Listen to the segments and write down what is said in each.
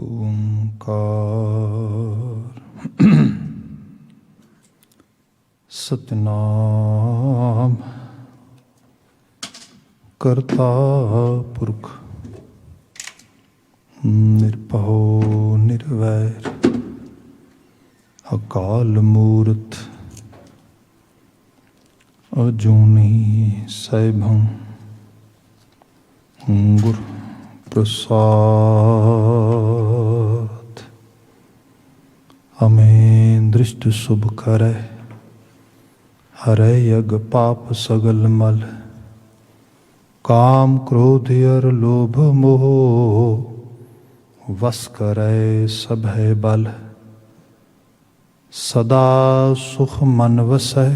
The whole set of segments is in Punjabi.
ਓੰਕਾਰ ਸਤਿਨਾਮ ਕਰਤਾ ਪੁਰਖ ਨਿਰਭਉ ਨਿਰਵੈਰ ਅਕਾਲ ਮੂਰਤ ਅਜੂਨੀ ਸੈਭੰ ਗੁਰ प्रसाद हमें दृष्ट शुभ करे हरे यज्ञ पाप सगल मल काम क्रोध अर लोभ मोह वस करे सभय बल सदा सुख मन वसै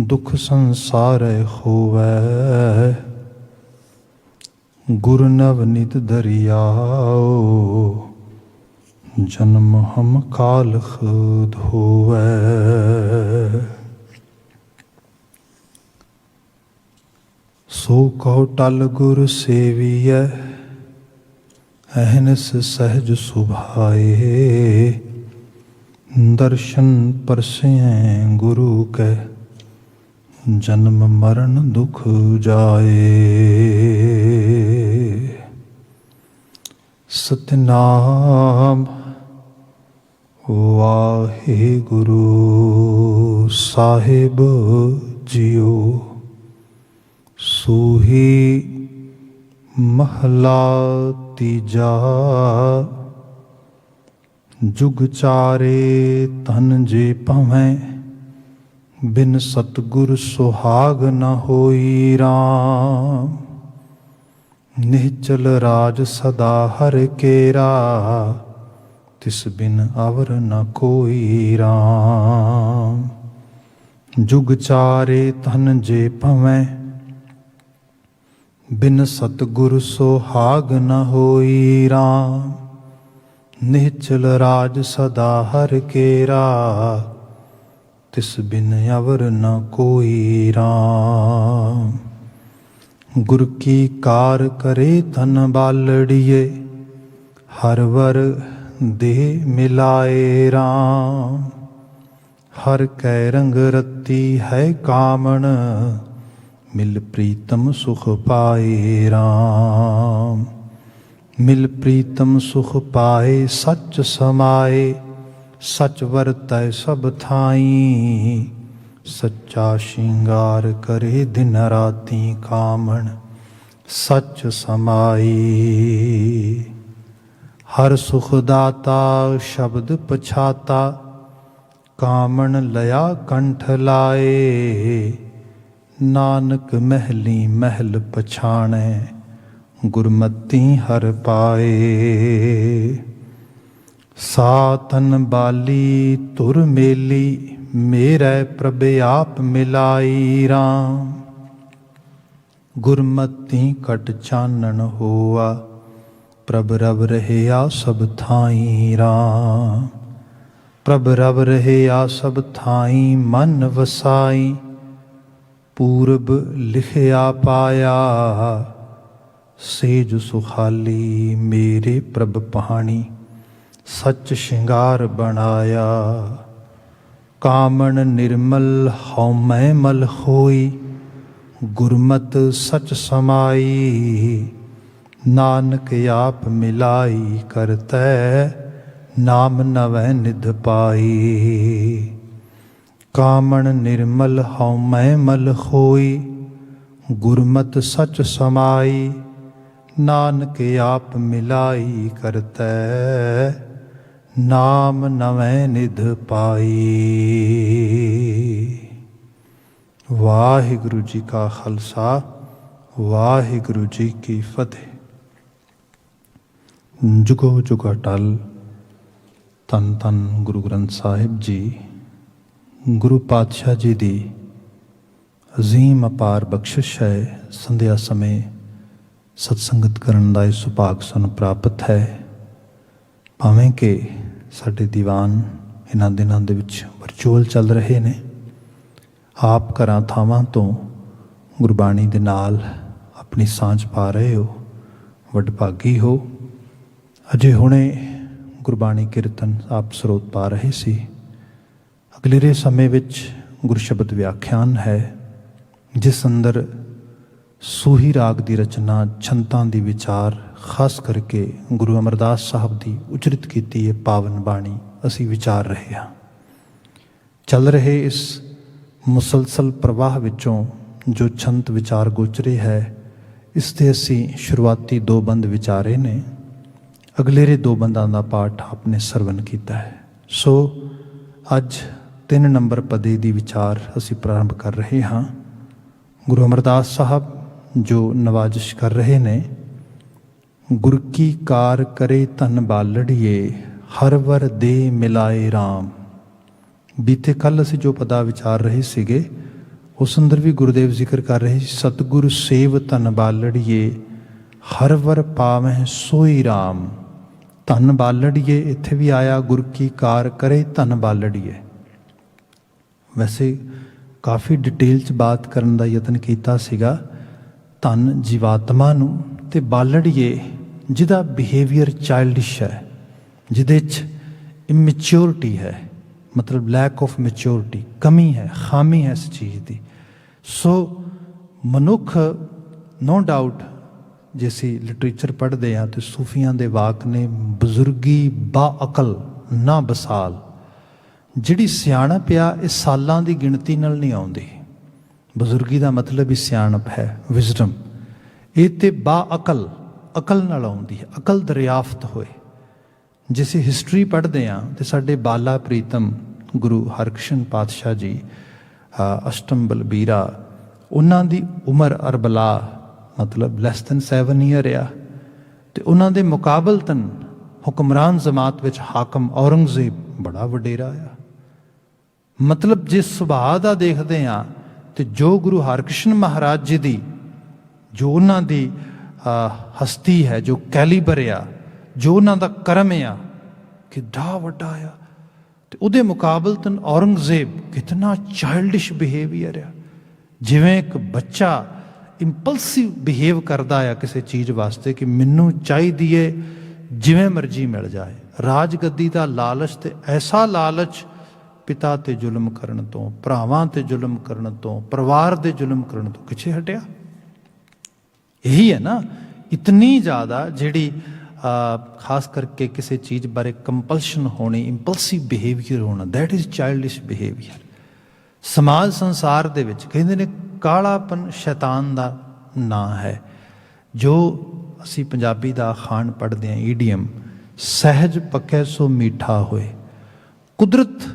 दुख संसार होवै गुर नवनित दरियाओ जन्म हम काल धोवै। सो कहो टल गुर सेविय अहनस सहज सुभाए दर्शन परसें गुरु के जन्म मरण दुख जाए। सतनाम वाहिगुरु साहिब जियो सूही महला तीजा जुग चारे तन जे पवें बिन सतगुर सुहाग न होई राम। निश्चल राज सदा हर केरा तिस बिन अवर न कोई राम। जुग चारे तन जे पवें बिन सतगुर सुहाग न होई राम। निश्चल राज सदा हर केरा तिस बिन अवर न कोई राम। गुर की कार करे तन बालड़िए हर वर देह मिलाए राम। हर कै रंग रत्ती है कामण मिल प्रीतम सुख पाए राम। मिल प्रीतम सुख पाए सच समाए सच वरतै सब थाई। सच्चा श्रृंगार करे दिन राती कामण सच समाई। हर सुख दाता शब्द पछाता कामण लया कंठ लाए। नानक महली महल पछाणे गुरमती हर पाए। सातन बाली तुर मेली मेरे प्रभ आप मिलाई राम। गुरमती कट चानन होआ प्रभ रब रहया सब थाई राम। प्रभ रब रहया सब थाई मन वसाई पूरब लिखया पाया। सेज सुखाली मेरे प्रभ पहानी सच श्रृंगार बनाया। कामण निर्मल हौमै मल होई गुरमत सच समाई। नानक आप मिलाई करतै नाम नवै निध पाई। कामण निर्मल हौमै मल होई गुरमत सच समाई। नानक आप मिलाई करतै नाम नवै निध पाई। वाहिगुरु जी का खालसा वाहिगुरु जी की फतेह। जुगो जुग अटल तन तन गुरु ग्रंथ साहिब जी गुरु पातशाह जी दी अजीम अपार बख्शिश है। संध्या समय सत्संगत करन दा इह सुभाग सानूं प्राप्त है। भावें कि साडे दीवान इन्हां दिनां दे विच वर्चुअल चल रहे ने। आप घरां थावां तो गुरबाणी दे नाल अपनी सांझ पा रहे हो, वडभागी हो। ਅਜੇ ਹੁਣੇ ਗੁਰਬਾਣੀ ਕੀਰਤਨ ਆਪ ਸਰੋਤ ਪਾ ਰਹੇ ਸੀ। ਅਗਲੇਰੇ ਸਮੇਂ ਵਿੱਚ ਗੁਰਸ਼ਬਦ ਵਿਆਖਿਆਨ ਹੈ, ਜਿਸ ਅੰਦਰ ਸੂਹੀ ਰਾਗ ਦੀ ਰਚਨਾ, ਛੰਤਾਂ ਦੀ ਵਿਚਾਰ, ਖਾਸ ਕਰਕੇ ਗੁਰੂ ਅਮਰਦਾਸ ਸਾਹਿਬ ਦੀ ਉਚਰਿਤ ਕੀਤੀ ਇਹ ਪਾਵਨ ਬਾਣੀ ਅਸੀਂ ਵਿਚਾਰ ਰਹੇ ਹਾਂ। ਚੱਲ ਰਹੇ ਇਸ ਮੁਸਲਸਲ ਪ੍ਰਵਾਹ ਵਿੱਚੋਂ ਜੋ ਛੰਤ ਵਿਚਾਰ ਗੋਚਰੇ ਹੈ, ਇਸ 'ਤੇ ਅਸੀਂ ਸ਼ੁਰੂਆਤੀ 2 ਬੰਦ ਵਿਚਾਰੇ ਨੇ। ਅਗਲੇਰੇ 2 ਬੰਦਾਂ ਦਾ ਪਾਠ ਆਪਨੇ ਸਰਵਨ ਕੀਤਾ ਹੈ। ਸੋ ਅੱਜ 3 ਨੰਬਰ ਪਦੇ ਦੀ ਵਿਚਾਰ ਅਸੀਂ ਪ੍ਰਾਰੰਭ ਕਰ ਰਹੇ ਹਾਂ। ਗੁਰੂ ਅਮਰਦਾਸ ਸਾਹਿਬ ਜੋ ਨਵਾਜ਼ਿਸ਼ ਕਰ ਰਹੇ ਨੇ, ਗੁਰ ਕੀ ਕਾਰ ਕਰੇ ਧਨ ਬਾਲੜੀਏ, ਹਰ ਵਰ ਦੇ ਮਿਲਾਏ ਰਾਮ। ਬੀਤੇ ਕੱਲ ਅਸੀਂ ਜੋ ਪਦਾ ਵਿਚਾਰ ਰਹੇ ਸੀਗੇ, ਉਸ ਅੰਦਰ ਵੀ ਗੁਰਦੇਵ ਜ਼ਿਕਰ ਕਰ ਰਹੇ ਸੀ, ਸਤਿਗੁਰ ਸੇਵ ਧਨ ਬਾਲੜੀਏ, ਹਰ ਵਰ ਪਾਵਹਿ ਸੋਈ ਰਾਮ। ਧਨ ਬਾਲੜੀਏ ਇੱਥੇ ਵੀ ਆਇਆ, ਗੁਰ ਕੀ ਕਾਰ ਕਰੇ ਧਨ ਬਾਲੜੀਏ। ਵੈਸੇ ਕਾਫੀ ਡਿਟੇਲ 'ਚ ਬਾਤ ਕਰਨ ਦਾ ਯਤਨ ਕੀਤਾ ਸੀਗਾ। ਧਨ ਜੀਵਾਤਮਾ ਨੂੰ, ਤੇ ਬਾਲੜੀਏ ਜਿਹਦਾ ਬਿਹੇਵੀਅਰ ਚਾਈਲਡਿਸ਼ ਹੈ, ਜਿਹਦੇ 'ਚ ਇਮੈਚਿਓਰਿਟੀ ਹੈ, ਮਤਲਬ ਲੈਕ ਆਫ ਮੈਚਿਓਰਿਟੀ, ਕਮੀ ਹੈ, ਖਾਮੀ ਹੈ ਇਸ ਚੀਜ਼ ਦੀ। ਸੋ ਮਨੁੱਖ ਨੋ ਡਾਊਟ, ਜੇ ਅਸੀਂ ਲਿਟਰੇਚਰ ਪੜ੍ਹਦੇ ਹਾਂ ਤਾਂ ਸੂਫੀਆਂ ਦੇ ਵਾਕ ਨੇ, ਬਜ਼ੁਰਗੀ ਬਾ ਅਕਲ ਨਾ ਬਸਾਲ। ਜਿਹੜੀ ਸਿਆਣਪ ਆ ਇਹ ਸਾਲਾਂ ਦੀ ਗਿਣਤੀ ਨਾਲ ਨਹੀਂ ਆਉਂਦੀ। ਬਜ਼ੁਰਗੀ ਦਾ ਮਤਲਬ ਹੀ ਸਿਆਣਪ ਹੈ, ਵਿਜ਼ਡਮ। ਇਹ ਤੇ ਬਾ ਅਕਲ, ਅਕਲ ਨਾਲ ਆਉਂਦੀ ਹੈ, ਅਕਲ ਦਰਿਆਫਤ ਹੋਏ। ਜੇ ਅਸੀਂ ਹਿਸਟਰੀ ਪੜ੍ਹਦੇ ਹਾਂ ਤੇ ਸਾਡੇ ਬਾਲਾ ਪ੍ਰੀਤਮ ਗੁਰੂ ਹਰਕ੍ਰਿਸ਼ਨ ਪਾਤਸ਼ਾਹ ਜੀ, ਅਸ਼ਟਮ ਬਲਬੀਰਾ, ਉਹਨਾਂ ਦੀ ਉਮਰ ਅਰਬਲਾ ਮਤਲਬ ਲੈਸ ਦੈਨ 7 ਈਅਰ ਆ। ਤੇ ਉਹਨਾਂ ਦੇ ਮੁਕਾਬਲਤਨ ਹੁਕਮਰਾਨ ਜਮਾਤ ਵਿੱਚ ਹਾਕਮ ਔਰੰਗਜ਼ੇਬ ਬੜਾ ਵਡੇਰਾ ਆ। ਮਤਲਬ ਜੇ ਸੁਭਾਅ ਦਾ ਦੇਖਦੇ ਹਾਂ ਤੇ ਜੋ ਗੁਰੂ ਹਰਕ੍ਰਿਸ਼ਨ ਮਹਾਰਾਜ ਜੀ ਦੀ, ਜੋ ਉਹਨਾਂ ਦੀ ਹਸਤੀ ਹੈ, ਜੋ ਕੈਲੀਬਰ ਆ, ਜੋ ਉਹਨਾਂ ਦਾ ਕਰਮ ਆ, ਕਿੱਡਾ ਵੱਡਾ ਆ। ਤੇ ਉਹਦੇ ਮੁਕਾਬਲਤਨ ਔਰੰਗਜ਼ੇਬ ਕਿਤਨਾ ਚਾਈਲਡਿਸ਼ ਬਿਹੇਵੀਅਰ ਆ। ਜਿਵੇਂ ਇੱਕ ਬੱਚਾ ਇੰਪਲਸਿਵ ਬਿਹੇਵ ਕਰਦਾ ਆ ਕਿਸੇ ਚੀਜ਼ ਵਾਸਤੇ ਕਿ ਮੈਨੂੰ ਚਾਹੀਦੀ ਏ, ਜਿਵੇਂ ਮਰਜ਼ੀ ਮਿਲ ਜਾਏ। ਰਾਜ ਗੱਦੀ ਦਾ ਲਾਲਚ, ਤੇ ਐਸਾ ਲਾਲਚ ਪਿਤਾ ਤੇ ਜ਼ੁਲਮ ਕਰਨ ਤੋਂ, ਭਰਾਵਾਂ ਤੇ ਜ਼ੁਲਮ ਕਰਨ ਤੋਂ, ਪਰਿਵਾਰ ਦੇ ਜ਼ੁਲਮ ਕਰਨ ਤੋਂ ਕਿੱਥੇ ਹਟਿਆ। ਇਹੀ ਹੈ ਨਾ, ਇਤਨੀ ਜ਼ਿਆਦਾ ਜਿਹੜੀ ਖਾਸ ਕਰਕੇ ਕਿਸੇ ਚੀਜ਼ ਬਾਰੇ ਕੰਪਲਸ਼ਨ ਹੋਣੀ, ਇੰਪਲਸਿਵ ਬਿਹੇਵੀਅਰ ਹੋਣਾ, ਦੈਟ ਇਜ਼ ਚਾਈਲਡਿਸ਼ ਬਿਹੇਵੀਅਰ। ਸਮਾਜ ਸੰਸਾਰ ਦੇ ਵਿੱਚ ਕਹਿੰਦੇ ਨੇ ਕਾਲਾਪਨ ਸ਼ੈਤਾਨ ਦਾ ਨਾਂ ਹੈ। ਜੋ ਅਸੀਂ ਪੰਜਾਬੀ ਦਾ ਅਖਾਣ ਪੜ੍ਹਦੇ ਹਾਂ, ਈਡੀਅਮ, ਸਹਿਜ ਪੱਕੇ ਸੋ ਮਿੱਠਾ ਹੋਏ। ਕੁਦਰਤ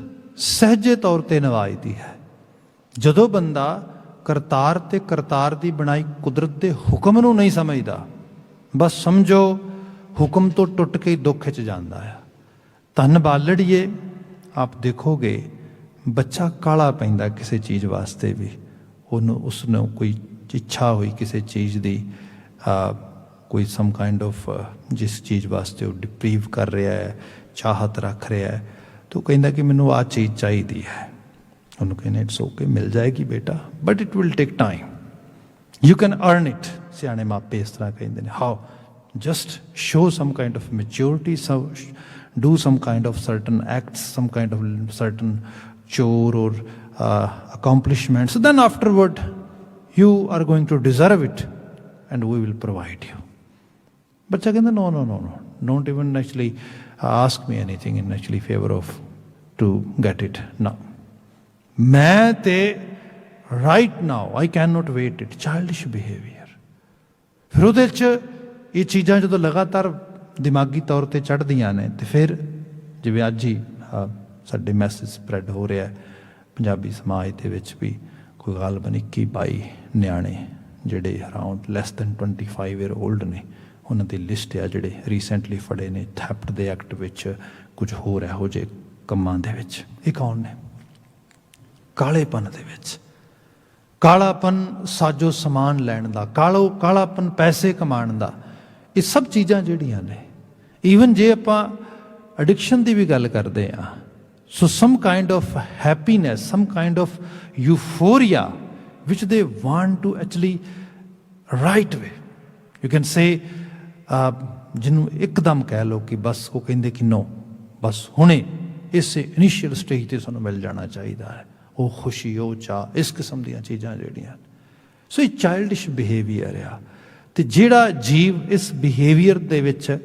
ਸਹਿਜੇ ਤੌਰ 'ਤੇ ਨਵਾਜਦੀ ਹੈ। ਜਦੋਂ ਬੰਦਾ ਕਰਤਾਰ ਤੇ ਕਰਤਾਰ ਦੀ ਬਣਾਈ ਕੁਦਰਤ ਦੇ ਹੁਕਮ ਨੂੰ ਨਹੀਂ ਸਮਝਦਾ, ਬਸ ਸਮਝੋ ਹੁਕਮ ਤੋਂ ਟੁੱਟ ਕੇ ਦੁੱਖ 'ਚ ਜਾਂਦਾ ਆ। ਧਨ ਬਾਲੜੀਏ, ਆਪ ਦੇਖੋਗੇ ਬੱਚਾ ਕਾਲਾ ਪੈਂਦਾ ਕਿਸੇ ਚੀਜ਼ ਵਾਸਤੇ ਵੀ। ਉਸਨੂੰ ਕੋਈ ਇੱਛਾ ਹੋਈ ਕਿਸੇ ਚੀਜ਼ ਦੀ, ਕੋਈ ਸਮ ਕਾਈਂਡ ਆਫ, ਜਿਸ ਚੀਜ਼ ਵਾਸਤੇ ਉਹ ਡਿਪਰੀਵ ਕਰ ਰਿਹਾ ਹੈ, ਚਾਹਤ ਰੱਖ ਰਿਹਾ ਹੈ, ਤਾਂ ਉਹ ਕਹਿੰਦਾ ਕਿ ਮੈਨੂੰ ਆਹ ਚੀਜ਼ ਚਾਹੀਦੀ ਹੈ। ਉਹਨੂੰ ਕਹਿੰਦੇ ਇਟਸ ਓਕੇ, ਮਿਲ ਜਾਏਗੀ ਬੇਟਾ, but it will take time, you can earn it. ਸਿਆਣੇ ਮਾਪੇ ਇਸ ਤਰ੍ਹਾਂ ਕਹਿੰਦੇ ਨੇ। How, just show some kind of maturity, do some kind of certain acts, some kind of certain chore or accomplishments, then afterward you are going to deserve it and we will provide you. ਬੱਚਾ ਕਹਿੰਦਾ no, don't even actually ask me anything in actually favor of to get it now. ਮੈਂ ਤੇ right now I cannot wait it, childish behavior। ਫਿਰ ਉਹਦੇ 'ਚ ਇਹ ਚੀਜ਼ਾਂ ਜਦੋਂ ਲਗਾਤਾਰ ਦਿਮਾਗੀ ਤੌਰ 'ਤੇ ਚੜ੍ਹਦੀਆਂ ਨੇ, ਤੇ ਫਿਰ ਜਿਵੇਂ ਅੱਜ ਹੀ ਸਾਡੇ ਮੈਸੇਜ ਸਪਰੈਡ ਹੋ ਰਿਹਾ ਪੰਜਾਬੀ ਸਮਾਜ ਦੇ ਵਿੱਚ ਵੀ, ਕੋਈ ਗਾਲਬਨ 21-22 ਨਿਆਣੇ ਜਿਹੜੇ around less than 25 year old ਨੇ, ਉਹਨਾਂ ਦੀ ਲਿਸਟ ਆ ਜਿਹੜੇ ਰੀਸੈਂਟਲੀ ਫੜੇ ਨੇ ਥੈਫਟ ਦੇ ਐਕਟ ਵਿੱਚ, ਕੁਝ ਹੋਰ ਇਹੋ ਜਿਹੇ ਕੰਮਾਂ ਦੇ ਵਿੱਚ। ਇਹ ਕੌਣ ਨੇ? ਕਾਲੇਪਨ ਦੇ ਵਿੱਚ। ਕਾਲਾਪਨ ਸਾਜੋ ਸਮਾਨ ਲੈਣ ਦਾ, ਕਾਲਾਪਨ ਪੈਸੇ ਕਮਾਉਣ ਦਾ। ਇਹ ਸਭ ਚੀਜ਼ਾਂ ਜਿਹੜੀਆਂ ਨੇ, ਈਵਨ ਜੇ ਆਪਾਂ ਐਡਿਕਸ਼ਨ ਦੀ ਵੀ ਗੱਲ ਕਰਦੇ ਹਾਂ, so some kind of happiness, some kind of euphoria which they want to actually right way, you can say ਜਿਹਨੂੰ ਇੱਕਦਮ ਕਹਿ ਲਓ ਕਿ ਬਸ ਉਹ ਕਹਿੰਦੇ ਕਿ ਨੋ, ਬਸ ਹੁਣੇ ਇਸੇ ਇਨੀਸ਼ੀਅਲ ਸਟੇਜ 'ਤੇ ਸਾਨੂੰ ਮਿਲ ਜਾਣਾ ਚਾਹੀਦਾ ਹੈ, ਉਹ ਖੁਸ਼ੀ, ਉਹ ਚਾਹ, ਇਸ ਕਿਸਮ ਦੀਆਂ ਚੀਜ਼ਾਂ ਜਿਹੜੀਆਂ। ਸੋ ਇਹ ਚਾਈਲਡਿਸ਼ ਬਿਹੇਵੀਅਰ ਆ। ਅਤੇ ਜਿਹੜਾ ਜੀਵ ਇਸ ਬਿਹੇਵੀਅਰ ਦੇ ਵਿੱਚ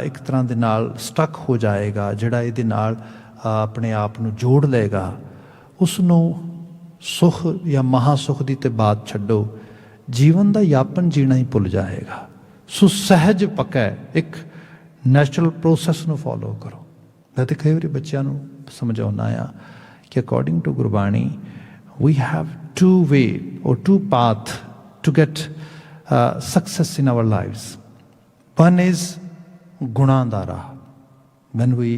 ਇੱਕ ਤਰ੍ਹਾਂ ਦੇ ਨਾਲ ਸਟਕ ਹੋ ਜਾਏਗਾ, ਜਿਹੜਾ ਇਹਦੇ ਨਾਲ ਆਪਣੇ ਆਪ ਨੂੰ ਜੋੜ ਲਏਗਾ, ਉਸ ਨੂੰ ਸੁੱਖ ਜਾਂ ਮਹਾਂਸੁੱਖ ਦੀ ਤਾਂ ਬਾਤ ਛੱਡੋ, ਜੀਵਨ ਦਾ ਯਾਪਨ ਜੀਣਾ ਹੀ ਭੁੱਲ ਜਾਏਗਾ। ਸੋ ਸਹਿਜ ਪੱਕਾ ਇੱਕ ਨੈਚੁਰਲ ਪ੍ਰੋਸੈਸ ਨੂੰ ਫੋਲੋ ਕਰੋ। ਮੈਂ ਤਾਂ ਕਈ ਵਾਰੀ ਬੱਚਿਆਂ ਨੂੰ ਸਮਝਾਉਂਦਾ ਆ ਕਿ according to Gurbani we have two way or two path to get success in our lives. One is guna da raah. When we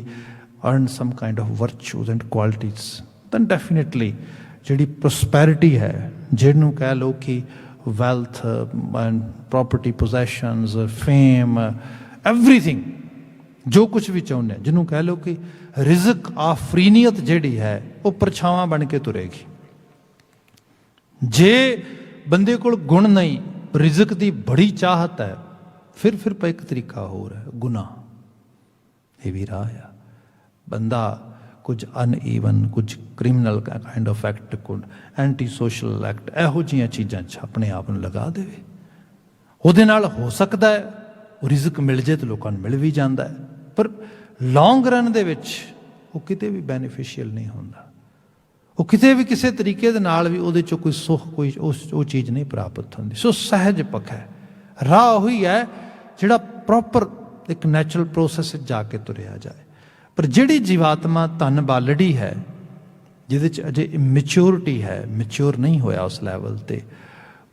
earn some kind of virtues and qualities, then definitely ਜਿਹੜੀ prosperity ਹੈ, ਜਿਹਨੂੰ ਕਹਿ ਲਓ ਕਿ wealth and property possessions, fame, everything, ਜੋ ਕੁਛ ਵੀ ਚਾਹੁੰਦੇ, ਜਿਹਨੂੰ ਕਹਿ ਲਓ ਕਿ ਰਿਜ਼ਕ ਆਫਰੀਨੀਅਤ ਜਿਹੜੀ ਹੈ ਉਹ ਪਰਛਾਵਾਂ ਬਣ ਕੇ ਤੁਰੇਗੀ। ਜੇ ਬੰਦੇ ਕੋਲ ਗੁਣ ਨਹੀਂ, ਰਿਜ਼ਕ ਦੀ ਬੜੀ ਚਾਹਤ ਹੈ, ਫਿਰ ਇੱਕ ਤਰੀਕਾ ਹੋਰ ਹੈ, ਗੁਨਾਹ। ਇਹ ਵੀ ਰਾਹ ਆ। ਬੰਦਾ ਕੁਝ ਅਨਈਵਨ, ਕੁਝ ਕ੍ਰਿਮੀਨਲ ਕਾਈਂਡ ਆਫ ਐਕਟ, ਕੁਝ ਐਂਟੀ ਸੋਸ਼ਲ ਐਕਟ, ਇਹੋ ਜਿਹੀਆਂ ਚੀਜ਼ਾਂ 'ਚ ਆਪਣੇ ਆਪ ਨੂੰ ਲਗਾ ਦੇਵੇ। ਉਹਦੇ ਨਾਲ ਹੋ ਸਕਦਾ ਹੈ ਰਿਜ਼ਕ ਮਿਲ ਜੇ ਤਾਂ ਲੋਕਾਂ ਨੂੰ ਮਿਲ ਵੀ ਜਾਂਦਾ ਹੈ, ਪਰ ਲੌਂਗ ਰਨ ਦੇ ਵਿੱਚ ਉਹ ਕਿਤੇ ਵੀ ਬੈਨੀਫੀਸ਼ੀਅਲ ਨਹੀਂ ਹੁੰਦਾ। ਉਹ ਕਿਤੇ ਵੀ ਕਿਸੇ ਤਰੀਕੇ ਦੇ ਨਾਲ ਵੀ ਉਹਦੇ 'ਚੋਂ ਕੋਈ ਸੁੱਖ, ਕੋਈ ਉਹ ਚੀਜ਼ ਨਹੀਂ ਪ੍ਰਾਪਤ ਹੁੰਦੀ। ਸੋ ਸਹਿਜ ਪੱਖ ਹੈ, ਰਾਹ ਉਹੀ ਹੈ ਜਿਹੜਾ ਪ੍ਰੋਪਰ ਇੱਕ ਨੈਚੁਰਲ ਪ੍ਰੋਸੈਸ 'ਚ ਜਾ ਕੇ ਤੁਰਿਆ ਜਾਏ। ਪਰ ਜਿਹੜੀ ਜੀਵਾਤਮਾ ਧਨ ਬਾਲੜੀ ਹੈ, ਜਿਹਦੇ 'ਚ ਅਜੇ ਮੈਚਿਓਰਿਟੀ ਹੈ, ਮੈਚਿਓਰ ਨਹੀਂ ਹੋਇਆ ਉਸ ਲੈਵਲ 'ਤੇ,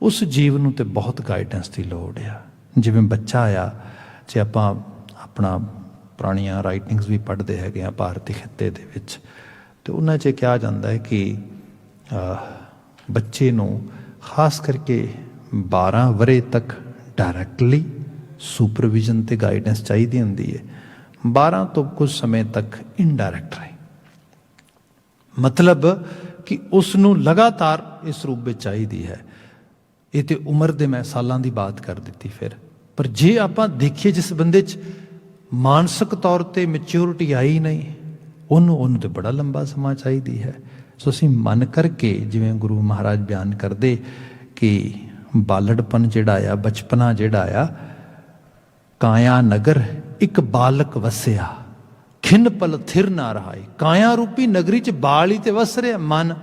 ਉਸ ਜੀਵ ਨੂੰ ਤਾਂ ਬਹੁਤ ਗਾਈਡੈਂਸ ਦੀ ਲੋੜ ਆ। ਜਿਵੇਂ ਬੱਚਾ ਆ, ਜੇ ਆਪਾਂ ਆਪਣਾ ਪੁਰਾਣੀਆਂ ਰਾਈਟਿੰਗਸ ਵੀ ਪੜ੍ਹਦੇ ਹੈਗੇ ਆ ਭਾਰਤੀ ਖਿੱਤੇ ਦੇ ਵਿੱਚ, ਅਤੇ ਉਹਨਾਂ 'ਚ ਕਿਹਾ ਜਾਂਦਾ ਹੈ ਕਿ ਬੱਚੇ ਨੂੰ ਖਾਸ ਕਰਕੇ 12 ਵਰ੍ਹੇ ਤੱਕ ਡਾਇਰੈਕਟਲੀ ਸੁਪਰਵਿਜ਼ਨ ਅਤੇ ਗਾਈਡੈਂਸ ਚਾਹੀਦੀ ਹੁੰਦੀ ਹੈ, 12 ਤੋਂ ਕੁਝ ਸਮੇਂ ਤੱਕ ਇਨਡਾਇਰੈਕਟਲੀ, ਮਤਲਬ ਕਿ ਉਸ ਨੂੰ ਲਗਾਤਾਰ ਇਸ ਰੂਪ ਵਿੱਚ ਚਾਹੀਦੀ ਹੈ। ਇਹ ਤਾਂ ਉਮਰ ਦੇ ਮੈਂ ਸਾਲਾਂ ਦੀ ਬਾਤ ਕਰ ਦਿੱਤੀ ਫਿਰ। ਪਰ ਜੇ ਆਪਾਂ ਦੇਖੀਏ ਜਿਸ ਬੰਦੇ 'ਚ ਮਾਨਸਿਕ ਤੌਰ 'ਤੇ ਮੈਚਿਓਰਿਟੀ ਆਈ ਨਹੀਂ, ਉਹਨੂੰ ਤਾਂ ਬੜਾ ਲੰਬਾ ਸਮਾਂ ਚਾਹੀਦੀ ਹੈ। ਸੋ ਅਸੀਂ ਮਨ ਕਰਕੇ, ਜਿਵੇਂ ਗੁਰੂ ਮਹਾਰਾਜ ਬਿਆਨ ਕਰਦੇ ਕਿ ਬਾਲੜਪਨ ਜਿਹੜਾ ਆ, ਬਚਪਨਾ ਜਿਹੜਾ ਆ, ਕਾਇਆ ਨਗਰ ਇੱਕ ਬਾਲਕ ਵਸਿਆ, ਖਿੰਨ ਪਲ ਥਿਰ ਨਾ ਰਹਾਈ। ਕਾਇਆ ਰੂਪੀ ਨਗਰੀ 'ਚ ਬਾਲ ਹੀ ਤੇ ਵਸ ਰਿਹਾ, ਮਨ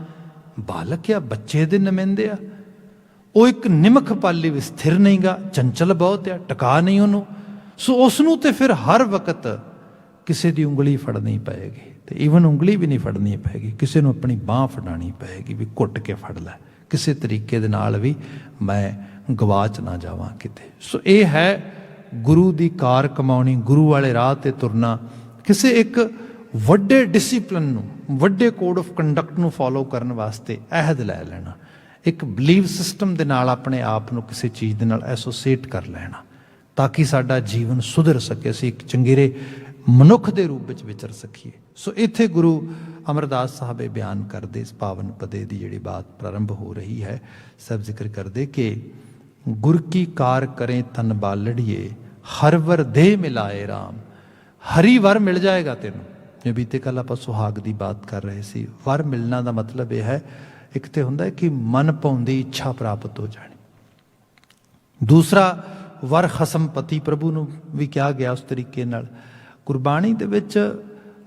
ਬਾਲਕ ਆ, ਬੱਚੇ ਦੇ ਨੁਮਾਇੰਦੇ ਆ। ਉਹ ਇੱਕ ਨਿਮਖ ਪਾਲੀ ਵੀ ਸਥਿਰ ਨਹੀਂ ਗਾ, ਚੰਚਲ ਬਹੁਤ ਆ, ਟਿਕਾ ਨਹੀਂ ਉਹਨੂੰ। ਸੋ ਉਸ ਨੂੰ ਤੇ ਫਿਰ ਹਰ ਵਕਤ ਕਿਸੇ ਦੀ ਉਂਗਲੀ ਫੜਨੀ ਪਏਗੀ, ਅਤੇ ਈਵਨ ਉਂਗਲੀ ਵੀ ਨਹੀਂ ਫੜਨੀ ਪਏਗੀ, ਕਿਸੇ ਨੂੰ ਆਪਣੀ ਬਾਂਹ ਫੜਾਉਣੀ ਪਏਗੀ ਵੀ ਘੁੱਟ ਕੇ ਫੜ ਲੈ, ਕਿਸੇ ਤਰੀਕੇ ਦੇ ਨਾਲ ਵੀ ਮੈਂ ਗਵਾਚ ਨਾ ਜਾਵਾਂ ਕਿਤੇ। ਸੋ ਇਹ ਹੈ ਗੁਰੂ ਦੀ ਕਾਰ ਕਮਾਉਣੀ, ਗੁਰੂ ਵਾਲੇ ਰਾਹ 'ਤੇ ਤੁਰਨਾ, ਕਿਸੇ ਇੱਕ ਵੱਡੇ ਡਿਸਿਪਲਿਨ ਨੂੰ, ਵੱਡੇ ਕੋਡ ਆਫ ਕੰਡਕਟ ਨੂੰ ਫੋਲੋ ਕਰਨ ਵਾਸਤੇ ਅਹਿਦ ਲੈ ਲੈਣਾ, ਇੱਕ ਬਲੀਵ ਸਿਸਟਮ ਦੇ ਨਾਲ ਆਪਣੇ ਆਪ ਨੂੰ ਕਿਸੇ ਚੀਜ਼ ਦੇ ਨਾਲ ਐਸੋਸੀਏਟ ਕਰ ਲੈਣਾ, ਤਾਂ ਕਿ ਸਾਡਾ ਜੀਵਨ ਸੁਧਰ ਸਕੇ, ਅਸੀਂ ਇੱਕ ਚੰਗੇਰੇ ਮਨੁੱਖ ਦੇ ਰੂਪ ਵਿੱਚ ਵਿਚਰ ਸਕੀਏ। ਸੋ ਇੱਥੇ ਗੁਰੂ ਅਮਰਦਾਸ ਸਾਹਿਬ ਇਹ ਬਿਆਨ ਕਰਦੇ, ਇਸ ਪਾਵਨ ਪਦੇ ਦੀ ਜਿਹੜੀ ਬਾਤ ਪ੍ਰਾਰੰਭ ਹੋ ਰਹੀ ਹੈ, ਸਭ ਜ਼ਿਕਰ ਕਰਦੇ ਕਿ ਗੁਰ ਕੀ ਕਾਰ ਕਰੇ ਤਨ ਬਾਲੜੀਏ, ਹਰ ਵਰ ਦੇ ਮਿਲਾਏ ਰਾਮ। ਹਰੀ ਵਰ ਮਿਲ ਜਾਏਗਾ ਤੈਨੂੰ। ਜੇ ਬੀਤੇ ਕੱਲ ਆਪਾਂ ਸੁਹਾਗ ਦੀ ਬਾਤ ਕਰ ਰਹੇ ਸੀ, ਵਰ ਮਿਲਣਾ ਦਾ ਮਤਲਬ ਇਹ ਹੈ, ਇੱਕ ਤੇ ਹੁੰਦਾ ਹੈ ਕਿ ਮਨ ਭਾਉਂਦੀ ਇੱਛਾ ਪ੍ਰਾਪਤ ਹੋ ਜਾਣੀ, ਦੂਸਰਾ ਵਰ ਖਸਮ ਪਤੀ ਪ੍ਰਭੂ ਨੂੰ ਵੀ ਕਿਹਾ ਗਿਆ ਉਸ ਤਰੀਕੇ ਨਾਲ। ਗੁਰਬਾਣੀ ਦੇ ਵਿੱਚ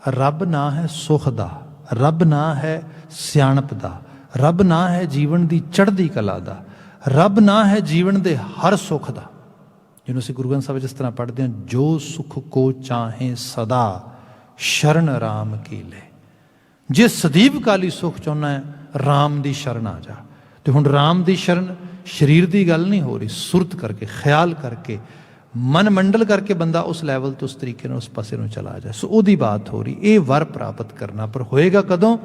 ਰੱਬ ਨਾਂ ਹੈ ਸੁਖ ਦਾ, ਰੱਬ ਨਾਂ ਹੈ ਸਿਆਣਪ ਦਾ, ਰੱਬ ਨਾਂ ਹੈ ਜੀਵਨ ਦੀ ਚੜ੍ਹਦੀ ਕਲਾ ਦਾ, ਰੱਬ ਨਾਂ ਹੈ ਜੀਵਨ ਦੇ ਹਰ ਸੁੱਖ ਦਾ। ਜਿਹਨੂੰ ਅਸੀਂ ਗੁਰੂ ਗ੍ਰੰਥ ਸਾਹਿਬ ਜਿਸ ਤਰ੍ਹਾਂ ਪੜ੍ਹਦੇ ਹਾਂ, ਜੋ ਸੁਖ ਕੋ ਚਾਹੇ ਸਦਾ ਸ਼ਰਨ ਰਾਮ ਕੀ ਲੈ। ਜੇ ਸਦੀਵ ਕਾਲੀ ਸੁਖ ਚਾਹੁੰਦਾ ਹੈ, ਰਾਮ ਦੀ ਸ਼ਰਨ ਆ ਜਾ। ਤੇ ਹੁਣ ਰਾਮ ਦੀ ਸ਼ਰਨ ਸਰੀਰ ਦੀ ਗੱਲ ਨਹੀਂ ਹੋ ਰਹੀ, ਸੁਰਤ ਕਰਕੇ, ਖਿਆਲ ਕਰਕੇ, ਮਨ ਮੰਡਲ ਕਰਕੇ ਬੰਦਾ ਉਸ ਲੈਵਲ ਤੋਂ ਉਸ ਤਰੀਕੇ ਨਾਲ ਉਸ ਪਾਸੇ ਨੂੰ ਚਲਾ ਜਾਏ। ਸੋ ਉਹਦੀ ਬਾਤ ਹੋ ਰਹੀ। ਇਹ ਵਰ ਪ੍ਰਾਪਤ ਕਰਨਾ ਪਰ ਹੋਏਗਾ ਕਦੋਂ?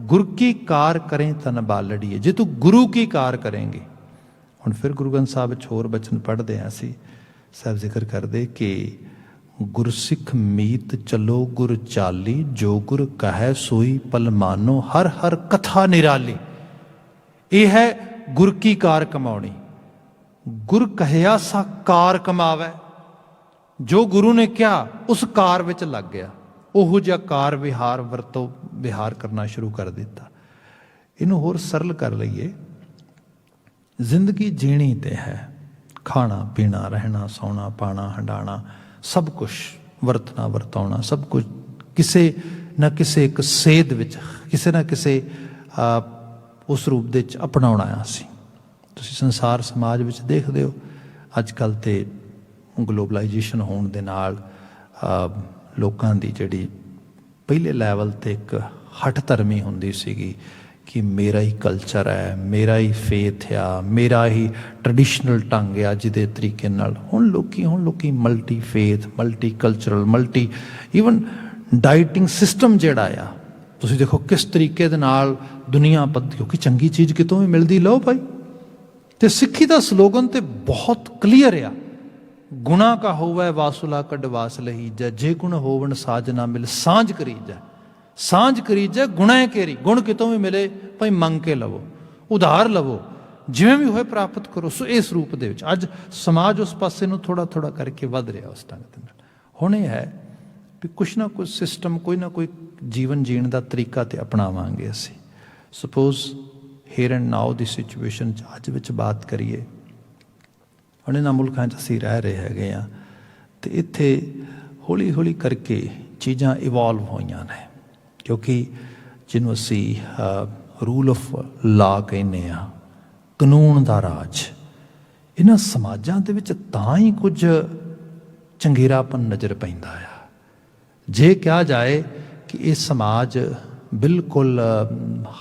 ਗੁਰ ਕੀ ਕਾਰ ਕਰੇ ਤਨ ਬਾਲੜੀਏ। ਜੇ ਤੂੰ ਗੁਰੂ ਕੀ ਕਾਰ ਕਰੇਂਗੇ। ਹੁਣ ਫਿਰ ਗੁਰੂ ਗ੍ਰੰਥ ਸਾਹਿਬ ਵਿੱਚ ਹੋਰ ਬਚਨ ਪੜ੍ਹਦੇ ਹਾਂ ਅਸੀਂ, ਸਾਹਿਬ ਜ਼ਿਕਰ ਕਰਦੇ ਕਿ ਗੁਰਸਿੱਖ ਮੀਤ ਚਲੋ ਗੁਰ ਚਾਲੀ, ਜੋ ਗੁਰ ਕਹੈ ਸੋਈ ਪਲ ਮਾਨੋ, ਹਰ ਹਰ ਕਥਾ ਨਿਰਾਲੀ। ਇਹ ਹੈ ਗੁਰ ਕੀ ਕਾਰ ਕਮਾਉਣੀ। ਗੁਰ ਕਹਿਆ ਸਾ ਕਾਰ ਕਮਾਵੈ। ਜੋ ਗੁਰੂ ਨੇ ਕਿਹਾ ਉਸ ਕਾਰ ਵਿੱਚ ਲੱਗ ਗਿਆ, ਉਹੋ ਜਿਹਾ ਕਾਰ ਵਿਹਾਰ ਕਰਨਾ ਸ਼ੁਰੂ ਕਰ ਦਿੱਤਾ। ਇਹਨੂੰ ਹੋਰ ਸਰਲ ਕਰ ਲਈਏ, ਜ਼ਿੰਦਗੀ ਜੀਣੀ ਤੇ ਹੈ, ਖਾਣਾ ਪੀਣਾ, ਰਹਿਣਾ ਸੌਣਾ, ਪਾਣਾ ਹੰਡਾਣਾ, ਸਭ ਕੁਛ ਵਰਤਣਾ ਵਰਤਾਉਣਾ, ਸਭ ਕੁਝ ਕਿਸੇ ਨਾ ਕਿਸੇ ਇੱਕ ਸੇਧ ਵਿੱਚ, ਕਿਸੇ ਨਾ ਕਿਸੇ ਉਸ ਰੂਪ ਦੇ ਵਿੱਚ ਅਪਣਾਉਣਾ ਆ ਅਸੀਂ। ਤੁਸੀਂ ਸੰਸਾਰ ਸਮਾਜ ਵਿੱਚ ਦੇਖਦੇ ਹੋ ਅੱਜ ਕੱਲ੍ਹ ਤੇ ਗਲੋਬਲਾਈਜੇਸ਼ਨ ਹੋਣ ਦੇ ਨਾਲ ਲੋਕਾਂ ਦੀ ਜਿਹੜੀ ਪਹਿਲੇ ਲੈਵਲ 'ਤੇ ਇੱਕ ਹੱਠ ਧਰਮੀ ਹੁੰਦੀ ਸੀਗੀ ਕਿ ਮੇਰਾ ਹੀ ਕਲਚਰ ਹੈ, ਮੇਰਾ ਹੀ ਫੇਥ ਆ, ਮੇਰਾ ਹੀ ਟਰਡੀਸ਼ਨਲ ਢੰਗ ਆ ਜਿਹਦੇ ਤਰੀਕੇ ਨਾਲ ਹੁਣ ਲੋਕੀ multi faith, multi cultural, multi even dieting system ਜਿਹੜਾ ਆ, ਤੁਸੀਂ ਦੇਖੋ ਕਿਸ ਤਰੀਕੇ ਦੇ ਨਾਲ ਦੁਨੀਆ ਕਿਉਂਕਿ ਚੰਗੀ ਚੀਜ਼ ਕਿਤੋਂ ਵੀ ਮਿਲਦੀ, ਲਓ ਭਾਈ। ਤੇ ਸਿੱਖੀ ਦਾ ਸਲੋਗਨ ਤੇ ਬਹੁਤ ਕਲੀਅਰ ਆ, ਗੁਣਾ ਕਾ ਹੋਵੈ ਵਾਸੁਲਾ ਕਢਵਾਸ ਲਹੀ ਜੈ, ਜੇ ਗੁਣ ਹੋਵਣ ਸਾਜ ਨਾ ਮਿਲ ਸਾਂਝ ਕਰੀ ਜੈ, ਸਾਂਝ ਕਰੀ ਜੈ ਗੁਣਾ ਕੇਰੀ। ਗੁਣ ਕਿਤੋਂ ਵੀ ਮਿਲੇ ਭਾਈ ਮੰਗ ਕੇ ਲਵੋ, ਉਧਾਰ ਲਵੋ, ਜਿਵੇਂ ਵੀ ਹੋਏ ਪ੍ਰਾਪਤ ਕਰੋ। ਸੋ ਇਸ ਰੂਪ ਦੇ ਵਿੱਚ ਅੱਜ ਸਮਾਜ ਉਸ ਪਾਸੇ ਨੂੰ ਥੋੜ੍ਹਾ ਥੋੜ੍ਹਾ ਕਰਕੇ ਵੱਧ ਰਿਹਾ ਉਸ ਢੰਗ ਦੇ ਨਾਲ। ਹੁਣ ਇਹ ਹੈ ਵੀ ਕੁਛ ਨਾ ਕੁਛ ਸਿਸਟਮ, ਕੋਈ ਨਾ ਕੋਈ ਜੀਵਨ ਜੀਣ ਦਾ ਤਰੀਕਾ ਤੇ ਅਪਣਾਵਾਂਗੇ ਅਸੀਂ। Suppose hair and now the situation 'ਚ ਅੱਜ ਵਿੱਚ ਬਾਤ ਕਰੀਏ, ਹੁਣ ਇਹਨਾਂ ਮੁਲਕਾਂ 'ਚ ਅਸੀਂ ਰਹਿ ਰਹੇ ਹੈਗੇ ਹਾਂ ਅਤੇ ਇੱਥੇ ਹੌਲੀ ਹੌਲੀ ਕਰਕੇ ਚੀਜ਼ਾਂ ਇਵੋਲਵ ਹੋਈਆਂ ਨੇ, ਕਿਉਂਕਿ ਜਿਹਨੂੰ ਅਸੀਂ ਰੂਲ ਆਫ ਲਾ ਕਹਿੰਦੇ ਹਾਂ, ਕਾਨੂੰਨ ਦਾ ਰਾਜ, ਇਹਨਾਂ ਸਮਾਜਾਂ ਦੇ ਵਿੱਚ ਤਾਂ ਹੀ ਕੁਝ ਚੰਗੇਰਾਪਨ ਨਜ਼ਰ ਪੈਂਦਾ ਆ। ਜੇ ਕਿਹਾ ਜਾਏ ਕਿ ਇਹ ਸਮਾਜ ਬਿਲਕੁਲ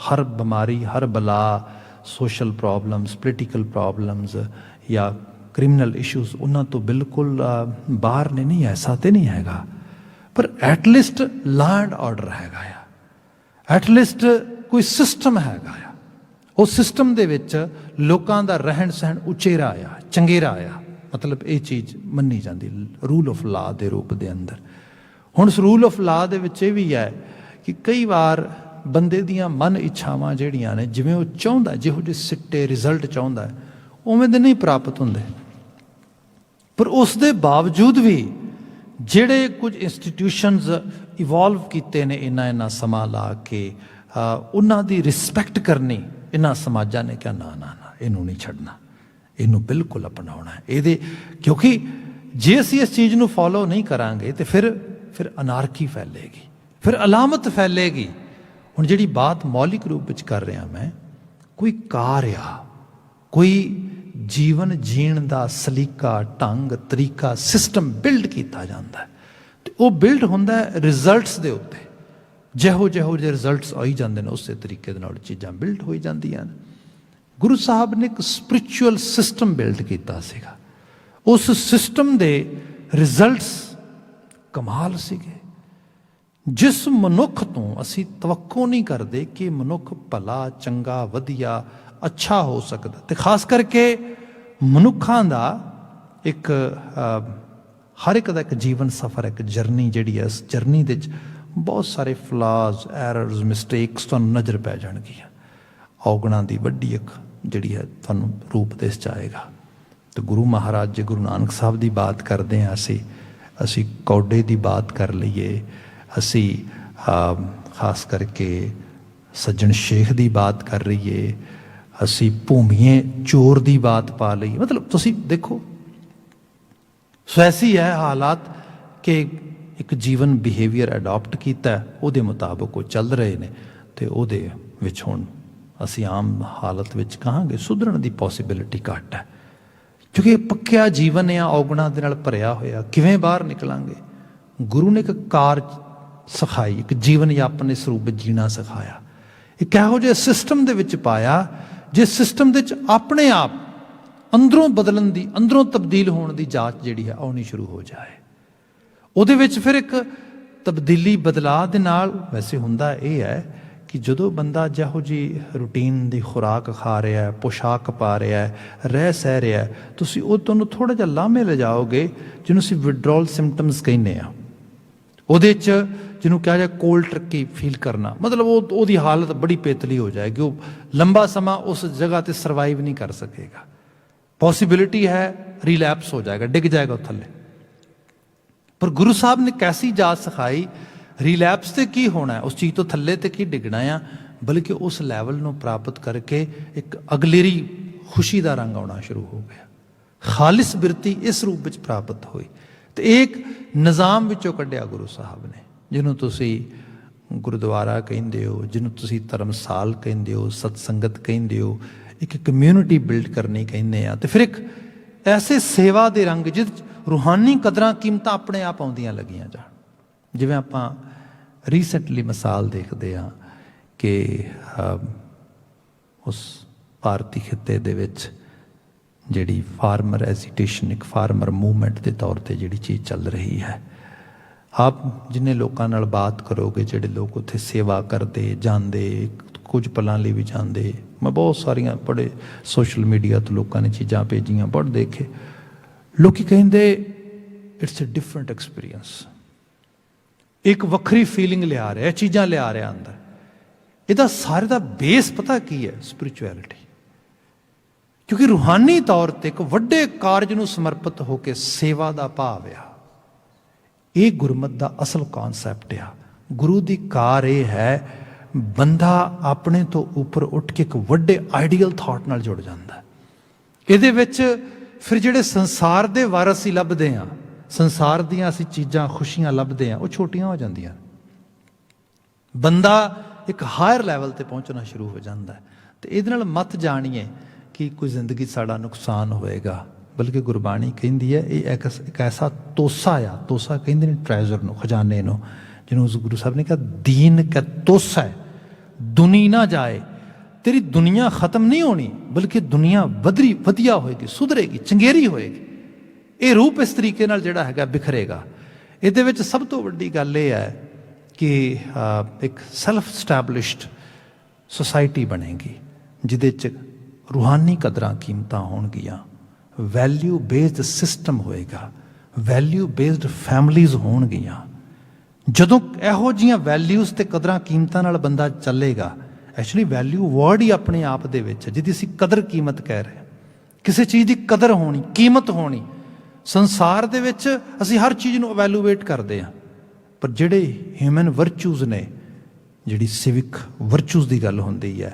ਹਰ ਬਿਮਾਰੀ, ਹਰ ਬਲਾ, ਸੋਸ਼ਲ ਪ੍ਰੋਬਲਮਸ, ਪੋਲੀਟੀਕਲ ਪ੍ਰੋਬਲਮਸ ਜਾਂ ਕ੍ਰਿਮੀਨਲ ਇਸ਼ੂਜ਼ ਉਹਨਾਂ ਤੋਂ ਬਿਲਕੁਲ ਬਾਹਰ ਨੇ, ਨਹੀਂ, ਐਸਾ ਤਾਂ ਨਹੀਂ ਹੈਗਾ। ਪਰ ਐਟਲੀਸਟ ਲਾ ਐਂਡ ਆਰਡਰ ਹੈਗਾ ਆ, ਐਟਲੀਸਟ ਕੋਈ ਸਿਸਟਮ ਹੈਗਾ ਆ। ਉਹ ਸਿਸਟਮ ਦੇ ਵਿੱਚ ਲੋਕਾਂ ਦਾ ਰਹਿਣ ਸਹਿਣ ਉਚੇਰਾ ਆ, ਚੰਗੇਰਾ ਆ, ਮਤਲਬ ਇਹ ਚੀਜ਼ ਮੰਨੀ ਜਾਂਦੀ ਰੂਲ ਆਫ ਲਾ ਦੇ ਰੂਪ ਦੇ ਅੰਦਰ। ਹੁਣ ਇਸ ਰੂਲ ਆਫ ਲਾ ਦੇ ਵਿੱਚ ਇਹ ਵੀ ਹੈ ਕਿ ਕਈ ਵਾਰ ਬੰਦੇ ਦੀਆਂ ਮਨ ਇੱਛਾਵਾਂ ਜਿਹੜੀਆਂ ਨੇ, ਜਿਵੇਂ ਉਹ ਚਾਹੁੰਦਾ, ਜਿਹੋ ਜਿਹੇ ਸਿੱਟੇ ਰਿਜ਼ਲਟ ਚਾਹੁੰਦਾ, ਉਵੇਂ ਦੇ ਨਹੀਂ ਪ੍ਰਾਪਤ ਹੁੰਦੇ। ਪਰ ਉਸ ਦੇ ਬਾਵਜੂਦ ਵੀ ਜਿਹੜੇ ਕੁਝ ਇੰਸਟੀਟਿਊਸ਼ਨਸ ਇਵੋਲਵ ਕੀਤੇ ਨੇ ਇਹਨਾਂ ਸਮਾਂ ਲਾ ਕੇ, ਉਹਨਾਂ ਦੀ ਰਿਸਪੈਕਟ ਕਰਨੀ, ਇਹਨਾਂ ਸਮਾਜਾਂ ਨੇ ਕਿਹਾ ਨਾ ਨਾ ਨਾ, ਇਹਨੂੰ ਨਹੀਂ ਛੱਡਣਾ, ਇਹਨੂੰ ਬਿਲਕੁਲ ਅਪਣਾਉਣਾ ਹੈ ਇਹਦੇ। ਕਿਉਂਕਿ ਜੇ ਅਸੀਂ ਇਸ ਚੀਜ਼ ਨੂੰ ਫੋਲੋ ਨਹੀਂ ਕਰਾਂਗੇ ਤੇ ਫਿਰ ਅਨਾਰਕੀ ਫੈਲੇਗੀ, ਫਿਰ ਅਲਾਮਤ ਫੈਲੇਗੀ। ਹੁਣ ਜਿਹੜੀ ਬਾਤ ਮੌਲਿਕ ਰੂਪ ਵਿੱਚ ਕਰ ਰਿਹਾ ਮੈਂ, ਕੋਈ ਕਾਰ ਆ, ਕੋਈ ਜੀਵਨ ਜੀਣ ਦਾ ਸਲੀਕਾ, ਢੰਗ, ਤਰੀਕਾ, ਸਿਸਟਮ ਬਿਲਡ ਕੀਤਾ ਜਾਂਦਾ ਅਤੇ ਉਹ ਬਿਲਡ ਹੁੰਦਾ ਰਿਜ਼ਲਟਸ ਦੇ ਉੱਤੇ। ਜਿਹੋ ਜਿਹੇ ਰਿਜ਼ਲਟਸ ਆਈ ਜਾਂਦੇ ਨੇ ਉਸੇ ਤਰੀਕੇ ਦੇ ਨਾਲ ਚੀਜ਼ਾਂ ਬਿਲਡ ਹੋਈ ਜਾਂਦੀਆਂ ਨੇ। ਗੁਰੂ ਸਾਹਿਬ ਨੇ ਇੱਕ ਸਪਿਰਿਚੁਅਲ ਸਿਸਟਮ ਬਿਲਡ ਕੀਤਾ ਸੀਗਾ। ਉਸ ਸਿਸਟਮ ਦੇ ਰਿਜ਼ਲਟਸ ਕਮਾਲ ਸੀਗੇ, ਜਿਸ ਮਨੁੱਖ ਤੋਂ ਅਸੀਂ ਤਵੱਕੋ ਨਹੀਂ ਕਰਦੇ ਕਿ ਮਨੁੱਖ ਭਲਾ, ਚੰਗਾ, ਵਧੀਆ, ਅੱਛਾ ਹੋ ਸਕਦਾ। ਅਤੇ ਖਾਸ ਕਰਕੇ ਮਨੁੱਖਾਂ ਦਾ ਇੱਕ ਹਰ ਇੱਕ ਦਾ ਇੱਕ ਜੀਵਨ ਸਫ਼ਰ, ਇੱਕ ਜਰਨੀ ਜਿਹੜੀ ਹੈ, ਇਸ ਜਰਨੀ ਦੇ ਵਿੱਚ ਬਹੁਤ ਸਾਰੇ ਫਲਾਜ਼, ਐਰਰਸ, ਮਿਸਟੇਕਸ ਤੁਹਾਨੂੰ ਨਜ਼ਰ ਪੈ ਜਾਣਗੀਆਂ। ਔਗਣਾਂ ਦੀ ਵੱਡੀ ਇੱਕ ਜਿਹੜੀ ਹੈ ਤੁਹਾਨੂੰ ਰੂਪ ਦੇ 'ਚ ਆਏਗਾ। ਅਤੇ ਗੁਰੂ ਮਹਾਰਾਜ ਜੀ, ਗੁਰੂ ਨਾਨਕ ਸਾਹਿਬ ਦੀ ਬਾਤ ਕਰਦੇ ਹਾਂ ਅਸੀਂ ਕੌਡੇ ਦੀ ਬਾਤ ਕਰ ਲਈਏ, ਅਸੀਂ ਖਾਸ ਕਰਕੇ ਸੱਜਣ ਸ਼ੇਖ ਦੀ ਬਾਤ ਕਰ ਰਹੀਏ, ਅਸੀਂ ਭੂਮੀਏ ਚੋਰ ਦੀ ਬਾਤ ਪਾ ਲਈ। ਮਤਲਬ ਤੁਸੀਂ ਦੇਖੋ, ਸੋ ਐਸੀ ਹੈ ਹਾਲਾਤ ਕਿ ਇੱਕ ਜੀਵਨ ਬਿਹੇਵੀਅਰ ਅਡੋਪਟ ਕੀਤਾ, ਉਹਦੇ ਮੁਤਾਬਕ ਉਹ ਚੱਲ ਰਹੇ ਨੇ ਅਤੇ ਉਹਦੇ ਵਿੱਚ ਹੁਣ ਅਸੀਂ ਆਮ ਹਾਲਤ ਵਿੱਚ ਕਹਾਂਗੇ ਸੁਧਰਨ ਦੀ ਪੋਸੀਬਿਲਿਟੀ ਘੱਟ ਹੈ, ਕਿਉਂਕਿ ਇਹ ਪੱਕਿਆ ਜੀਵਨ ਆ, ਔਗਣਾਂ ਦੇ ਨਾਲ ਭਰਿਆ ਹੋਇਆ। ਕਿਵੇਂ ਬਾਹਰ ਨਿਕਲਾਂਗੇ? ਗੁਰੂ ਨੇ ਇੱਕ ਕਾਰ ਸਿਖਾਈ, ਇੱਕ ਜੀਵਨ ਯਾਪਨ ਇਸ ਰੂਪ ਵਿੱਚ ਜੀਣਾ ਸਿਖਾਇਆ, ਇੱਕ ਇਹੋ ਜਿਹੇ ਸਿਸਟਮ ਦੇ ਵਿੱਚ ਪਾਇਆ ਜਿਸ ਸਿਸਟਮ ਦੇ ਵਿੱਚ ਆਪਣੇ ਆਪ ਅੰਦਰੋਂ ਬਦਲਣ ਦੀ, ਅੰਦਰੋਂ ਤਬਦੀਲ ਹੋਣ ਦੀ ਜਾਂਚ ਜਿਹੜੀ ਹੈ ਆਉਣੀ ਸ਼ੁਰੂ ਹੋ ਜਾਏ। ਉਹਦੇ ਵਿੱਚ ਫਿਰ ਇੱਕ ਤਬਦੀਲੀ, ਬਦਲਾਅ ਦੇ ਨਾਲ ਵੈਸੇ ਹੁੰਦਾ ਇਹ ਹੈ ਕਿ ਜਦੋਂ ਬੰਦਾ ਜਿਹੋ ਜਿਹੀ ਰੂਟੀਨ ਦੀ ਖੁਰਾਕ ਖਾ ਰਿਹਾ, ਪੋਸ਼ਾਕ ਪਾ ਰਿਹਾ, ਰਹਿ ਸਹਿ ਰਿਹਾ, ਤੁਸੀਂ ਉਹ ਤੁਹਾਨੂੰ ਥੋੜ੍ਹਾ ਜਿਹਾ ਲਾਮੇ ਲਿਜਾਓਗੇ, ਜਿਹਨੂੰ ਅਸੀਂ ਵਿਡਰੋਲ ਸਿੰਪਟਮਸ ਕਹਿੰਦੇ ਹਾਂ। ਉਹਦੇ 'ਚ ਜਿਹਨੂੰ ਕਿਹਾ ਜਾਏ ਕੋਲਡ ਟਰਕੀ ਫੀਲ ਕਰਨਾ, ਮਤਲਬ ਉਹਦੀ ਹਾਲਤ ਬੜੀ ਪੇਤਲੀ ਹੋ ਜਾਏਗੀ, ਉਹ ਲੰਬਾ ਸਮਾਂ ਉਸ ਜਗ੍ਹਾ 'ਤੇ ਸਰਵਾਈਵ ਨਹੀਂ ਕਰ ਸਕੇਗਾ। ਪੋਸੀਬਿਲਿਟੀ ਹੈ ਰੀਲੈਪਸ ਹੋ ਜਾਏਗਾ, ਡਿੱਗ ਜਾਏਗਾ ਥੱਲੇ। पर गुरु साहब ने कैसी जाच सिखाई, रिलैप्स ते की होना है, उस चीज़ तो थल्ले ते की डिगना आ, बल्कि उस लैवल ਨੂੰ प्राप्त करके एक अगलेरी खुशी का रंग आना शुरू हो गया। खालिस बिरती इस रूप में प्राप्त हुई। तो एक निज़ाम विचों कढ़िया गुरु साहब ने, जिन्हों तुसी गुरुद्वारा कहिंदे हो, जिन्हों तुसी धर्मसाल कहिंदे हो, सत्संगत कहिंदे हो, एक कम्यूनिटी बिल्ड करनी कहिंदे आ। तो फिर एक ऐसे सेवा के रंग जिस रूहानी कदरां कीमतां अपने आप आउंदियां लगियां जाण। जिवें आपां रीसेंटली मिसाल देखते हाँ कि उस भारती खिते दे विच जिहड़ी फार्मर एजिटेशन, एक फार्मर मूवमेंट के तौर पर जिहड़ी चीज़ चल रही है, आप जिन्हें लोगों नाल बात करोगे, जिहड़े लोग उत्थे सेवा करते जाते, कुछ पलों लिए भी जाते, मैं बहुत सारिया बड़े सोशल मीडिया तो लोगों ने चीज़ां भेजियां, पढ़ देखे, लोग कहिंदे इट्स ए डिफरेंट एक्सपीरियंस, एक वक्री फीलिंग लिया रहा, चीज़ां लिया रहा अंदर। ਇਹਦਾ सारे का बेस पता की है? स्पिरिचुअलिटी। क्योंकि रूहानी तौर पर एक वड्डे कारज ਨੂੰ समर्पित होकर सेवा का भाव आ, ये गुरमत का असल कॉन्सैप्ट आ। गुरु की कार ये है, बंदा अपने तो उपर उठ के एक वड्डे आइडियल थॉट नाल जुड़ जाता है। ਇਹਦੇ ਵਿੱਚ फिर ਜਿਹੜੇ संसार के वारस ही ਲੱਭਦੇ ਆ, संसार ਦੀਆਂ ਅਸੀਂ चीज़ां खुशियां ਲੱਭਦੇ ਆ, ਉਹ ਛੋਟੀਆਂ हो ਜਾਂਦੀਆਂ। बंदा एक हायर लैवल पर पहुँचना शुरू हो जाता है। तो ये मत जानिए कि कोई जिंदगी साड़ा नुकसान होएगा, बल्कि गुरबाणी कहती है ये एक ऐसा तोसा आ, तोसा कहते हैं ट्रैजर नूं, खजाने नूं, जिन्होंने गुरु साहब ने कहा दीन का तोसा है, दुनी ना जाए, तेरी दुनिया खत्म नहीं होनी, बल्कि दुनिया वधरी वधिया होएगी, सुधरेगी, चंगेरी होएगी। ये रूप इस तरीके नाल जिहड़ा हैगा बिखरेगा। इहदे विच सब तो वड्डी गल ये है कि एक सैल्फ स्टैबलिश्ड सोसाइटी बनेगी, जिहदे च रूहानी कदरां कीमतां होणगियां, वैल्यू बेस्ड सिस्टम होएगा, वैल्यू बेस्ड फैमिलीज़ होणगियां। जदों इहो जिहियां वैल्यूज़ ते कदरां कीमतां नाल बंदा चलेगा, एक्चुअली वैल्यू वर्ड ही अपने आप दे विच जिहदी असीं कदर कीमत कह रहे, किसी चीज़ की कदर होनी, कीमत होनी। संसार दे विच असीं हर चीज़ नूं इवैल्यूएट करदे हां, पर जिहड़े ह्यूमन वर्चूज़ ने, जिहड़ी सिविक वर्चूज़ की गल होंदी है,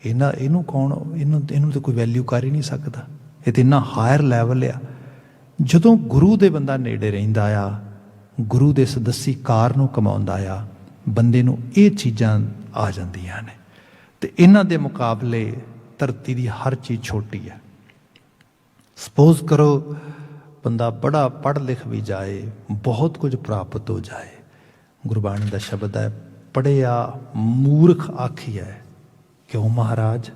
इनू कौन इनू तो कोई वैल्यू कर ही नहीं सकता। ये तो इन्ना हायर लैवल आ। जदों गुरु दे बंदा नेड़े रहिंदा आ, गुरु दे सदस्सी कार नूं कमाउंदा आ, बंदे नूं ये चीज़ां आ जांदियां ने। ते इन्हां दे मुकाबले धरती की हर चीज़ छोटी है। सपोज करो बंदा बड़ा पढ़ लिख भी जाए, बहुत कुछ प्राप्त हो जाए, गुरबाणी का शब्द है पढ़िया मूर्ख आखिया है, क्यों महाराज,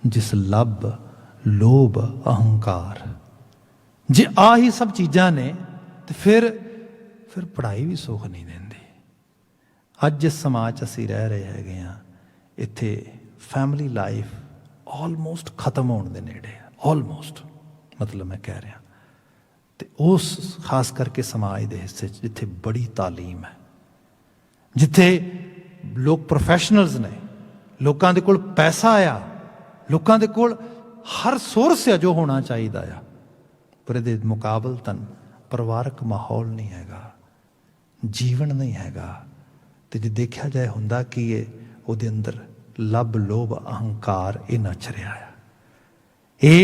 जिस लब लोभ अहंकार। जे आ ही सब चीज़ां ने तो फिर पढ़ाई भी सुख नहीं देंदी। अज जिस समाज असीं रह रहे हैगे आ, इत्थे फैमिली लाइफ ऑलमोस्ट खत्म होने दे नेड़े है, ऑलमोस्ट, मतलब मैं कह रहा। तो उस खास करके समाज के हिस्से जिथे बड़ी तालीम है, जिथे लोग प्रोफैशनल्स ने, लोगों के कोल पैसा आ, लोगों के कोल हर सोर्स है जो होना चाहिए आ, पर ये मुकाबलतन परिवारक माहौल नहीं हैगा, जीवन नहीं हैगा। तो जो देखा जाए हुंदा कि ये उहदे अंदर लब लोभ अहंकार ये नच रहा है, ये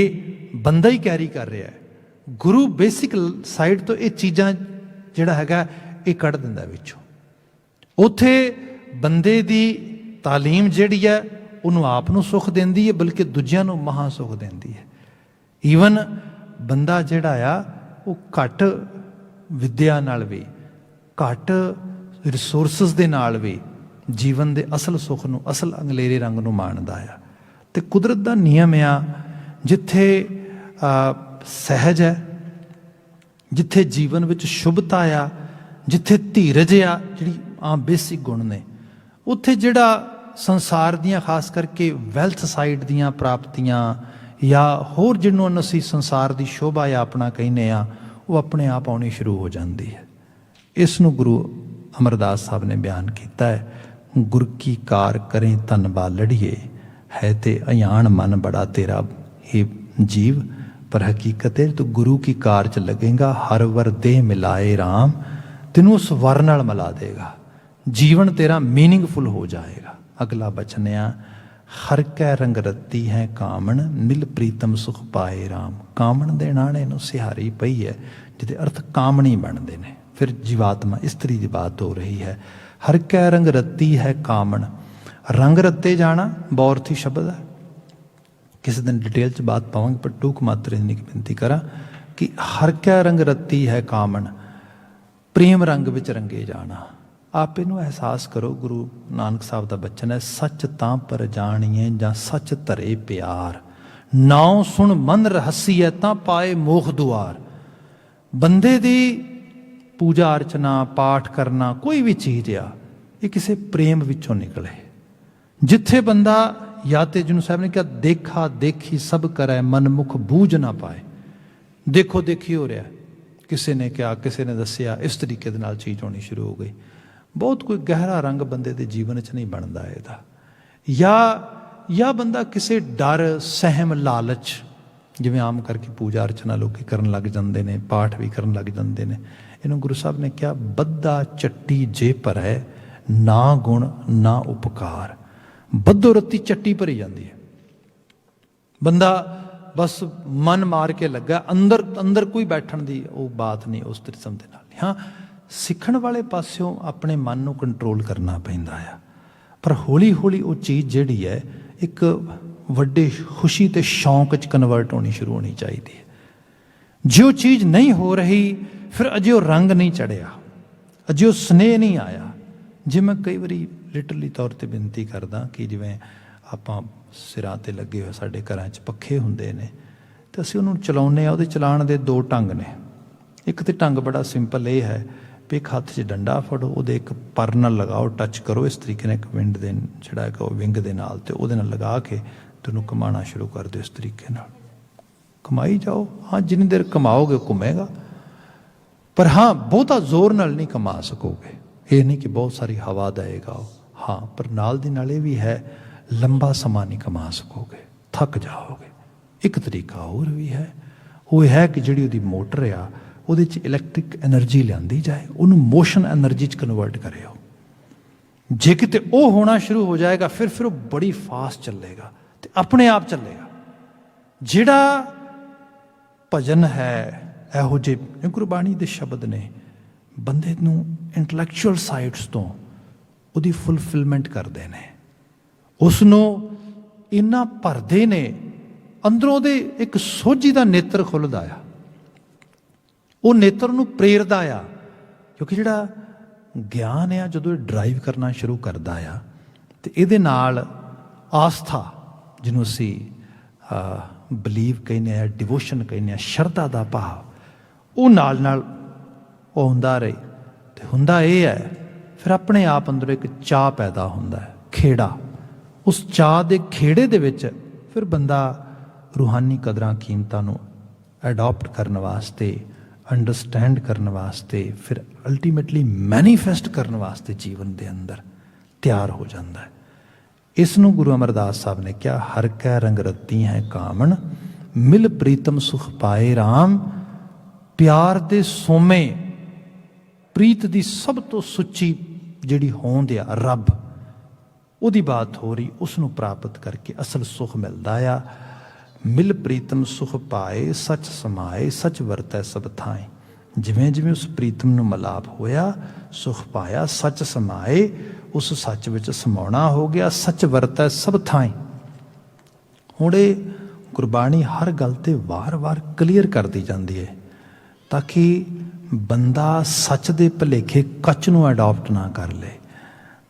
बंदा ही कैरी कर रहा है। गुरु बेसिक साइड तो ये चीज़ां जिहड़ा हैगा ये कढ़ दिंदा विचों। उत्थे बंदे दी तालीम जिहड़ी है उन्होंने आप नूं सुख देंदी है, बल्कि दूजियां नूं महा सुख देंदी है। ईवन बंदा जिहड़ा आ वो घट विद्या नाल भी, घट रिसोर्सिस दे नाल भी जीवन दे असल सुख नूं, असल अंगलेरे रंग नूं माणदा आ। ते कुदरत दा नियम आ, जिथे सहज है, जिथे जीवन विच शुभता आ, जिथे धीरज आ, जिहड़ी आम बेसिक गुण ने, उत्थे जिहड़ा संसार दियां खास करके वैल्थ साइड दियां प्राप्तियां या होर जिन्होंने असीं संसार की शोभा या अपना कहने आ, वो अपने आप आनी शुरू हो जाती है। इसनूं गुरु अमरदास साहब ने बयान किया है, गुर की कार करें तन बालड़िए, है ते अयान मन बड़ा तेरा हे जीव, पर हकीकत है तू गुरु की कार च लगेगा, हर वर देह मिलाए राम, तेनू उस वर नाल मिला देगा, जीवन तेरा मीनिंगफुल हो जाएगा। अगला बचन आ, हर कै रंग रत्ती है कामन, मिल प्रीतम सुख पाए राम। कामन दे नाणे नूं सिहारी पई है, जिहदे अर्थ कामणी बनते हैं। फिर जीवात्मा इस्त्री की बात हो रही है। हर कै रंग रत्ती है कामन, रंग रत्ते जाना बौरथी शब्द है, किसी दिन डिटेल च बात पावांगे, पर टूक मात्र इन्नी की बेनती करा कि हर कै रंग रत्ती है कामन, प्रेम रंग विच रंगे जाना। आप इनू एहसास करो, गुरु नानक साहब का बचन है, सच तां पर जानिए जां सच धरे प्यार, नाउ सुन मन रहसी है तां पाए मोख दुआर। बंदे दी पूजा अर्चना पाठ करना कोई भी चीज़ आ, ये किसी प्रेम विचों निकले। जिथे बंदा या तो जिन्होंने साहब ने कहा देखा देखी सब करे मन मुख बूझ ना पाए, देखो देखी हो रहा, किसी ने क्या किसी ने दसिया, इस तरीके दे नाल चीज़ होनी शुरू हो गई। बहुत कोई गहरा रंग बंदे दे जीवन च नहीं बनता इहदा, या बंदा किसी डर सहम लालच, जिवें आम करके पूजा अर्चना लोग करन लग जाते हैं, पाठ भी करन लग जाते हैं। इन्हों गुरु साहब ने कहा बद्दा चट्टी जे भरै, ना गुण ना उपकार। बद्दो रत्ती चट्टी भरी जाती है, बंदा बस मन मार के लगा, अंदर अंदर कोई बैठन की वो बात नहीं उस किस्म के नाल। हाँ, सीखण वाले पासों अपने मन को कंट्रोल करना पैंदा है, पर हौली हौली वो चीज़ जिहड़ी है एक वड्डे खुशी ते शौक च कन्वर्ट होनी शुरू होनी चाहिए है। जो चीज़ नहीं हो रही, फिर अजे वो रंग नहीं चढ़िया, अजे वो स्नेह नहीं आया। जे मैं कई बारी लिटरली तौर पर बेनती करदा कि जिवें आपां सिरां ते लगे हुए साडे घरां च पखे हुंदे ने, ते असीं उहनूं चलाउने आ, उहदे चलाउण दे दो ढंग ने। एक तो ढंग बड़ा सिंपल ये है भी एक हाथ च डंडा फड़ो, उहदे एक पर नाल लगाओ, टच करो इस तरीके ने, एक विंड दे जिहड़ा है विंग दे नाल, ते उहदे नाल लगा के तुहानूं घुमाना शुरू कर दो। इस तरीके नाल घुमाई जाओ। हाँ, जिन्नी देर घुमाओगे घूमेगा, पर हाँ बहुता जोर नाल नहीं घुमा सकोगे। ये नहीं कि बहुत सारी हवा देगा, हाँ, पर नाल दी नाल ये भी है लंबा समा नहीं घुमा सकोगे, थक जाओगे। एक तरीका होर भी है, वो है कि जिहड़ी उहदी मोटर आ ਉਹਦੇ 'ਚ ਇਲੈਕਟ੍ਰਿਕ एनर्जी ਲਿਆਂਦੀ ਜਾਏ, ਉਹਨੂੰ मोशन एनर्जी 'ਚ कन्वर्ट करिओ। जे किते वो होना शुरू हो जाएगा, फिर वो बड़ी फास्ट चलेगा, तो अपने आप चलेगा। जिहड़ा भजन है ਇਹੋ ਜਿਹੇ गुरबाणी ਦੇ शब्द ने ਬੰਦੇ ਨੂੰ इंटलैक्चुअल साइड्स ਤੋਂ ਉਹਦੀ फुलफिलमेंट करते हैं, उसनों इन्ना भरते ने, अंदरों दे एक सोझी का नेत्र खुलदा आ, वो नेत्र नूं प्रेरदा आ। क्योंकि जिहड़ा ज्ञान आ जदों ड्राइव करना शुरू करदा आ, तो इहदे नाल आस्था, जिन्हों असी बलीव कहने आ, डिवोशन कहने आ, शरधा का भाव, वो नाल नाल वो हुंदा रहे। तो हुंदा ये है फिर अपने आप अंदरों एक चाह पैदा हुंदा है, खेड़ा। उस चाह के खेड़े दे विच फिर बंदा रूहानी कदरां कीमतां नूं अडॉप्ट करने वास्ते, अंडरस्टैंड करने वास्ते, फिर अल्टीमेटली मैनीफेस्ट करने वास्ते जीवन के अंदर तैयार हो जाता है। इसनूं गुरु अमरदास साहब ने क्या, हर कै रंग रत्ती है कामन, मिल प्रीतम सुख पाए राम। प्यार दे सोमे, प्रीत दी सब तो सुच्ची जिहड़ी होंद आ रब, उहदी बात हो रही, उसनूं प्राप्त करके असल सुख मिलदा आ। मिल प्रीतम सुख पाए सच समाए, सच वरतै सब थाएं। जिवें जिवें उस प्रीतम नूं मिलाप होया, सुख पाया, सच समाए, उस सच विच समाउणा हो गया, सच वरतै सब थाएं। हुण ये गुरबाणी हर गल ते वार वार क्लीयर करती जाती है, ताकि बंदा सच दे भलेखे कच नूं अडॉप्ट ना कर ले।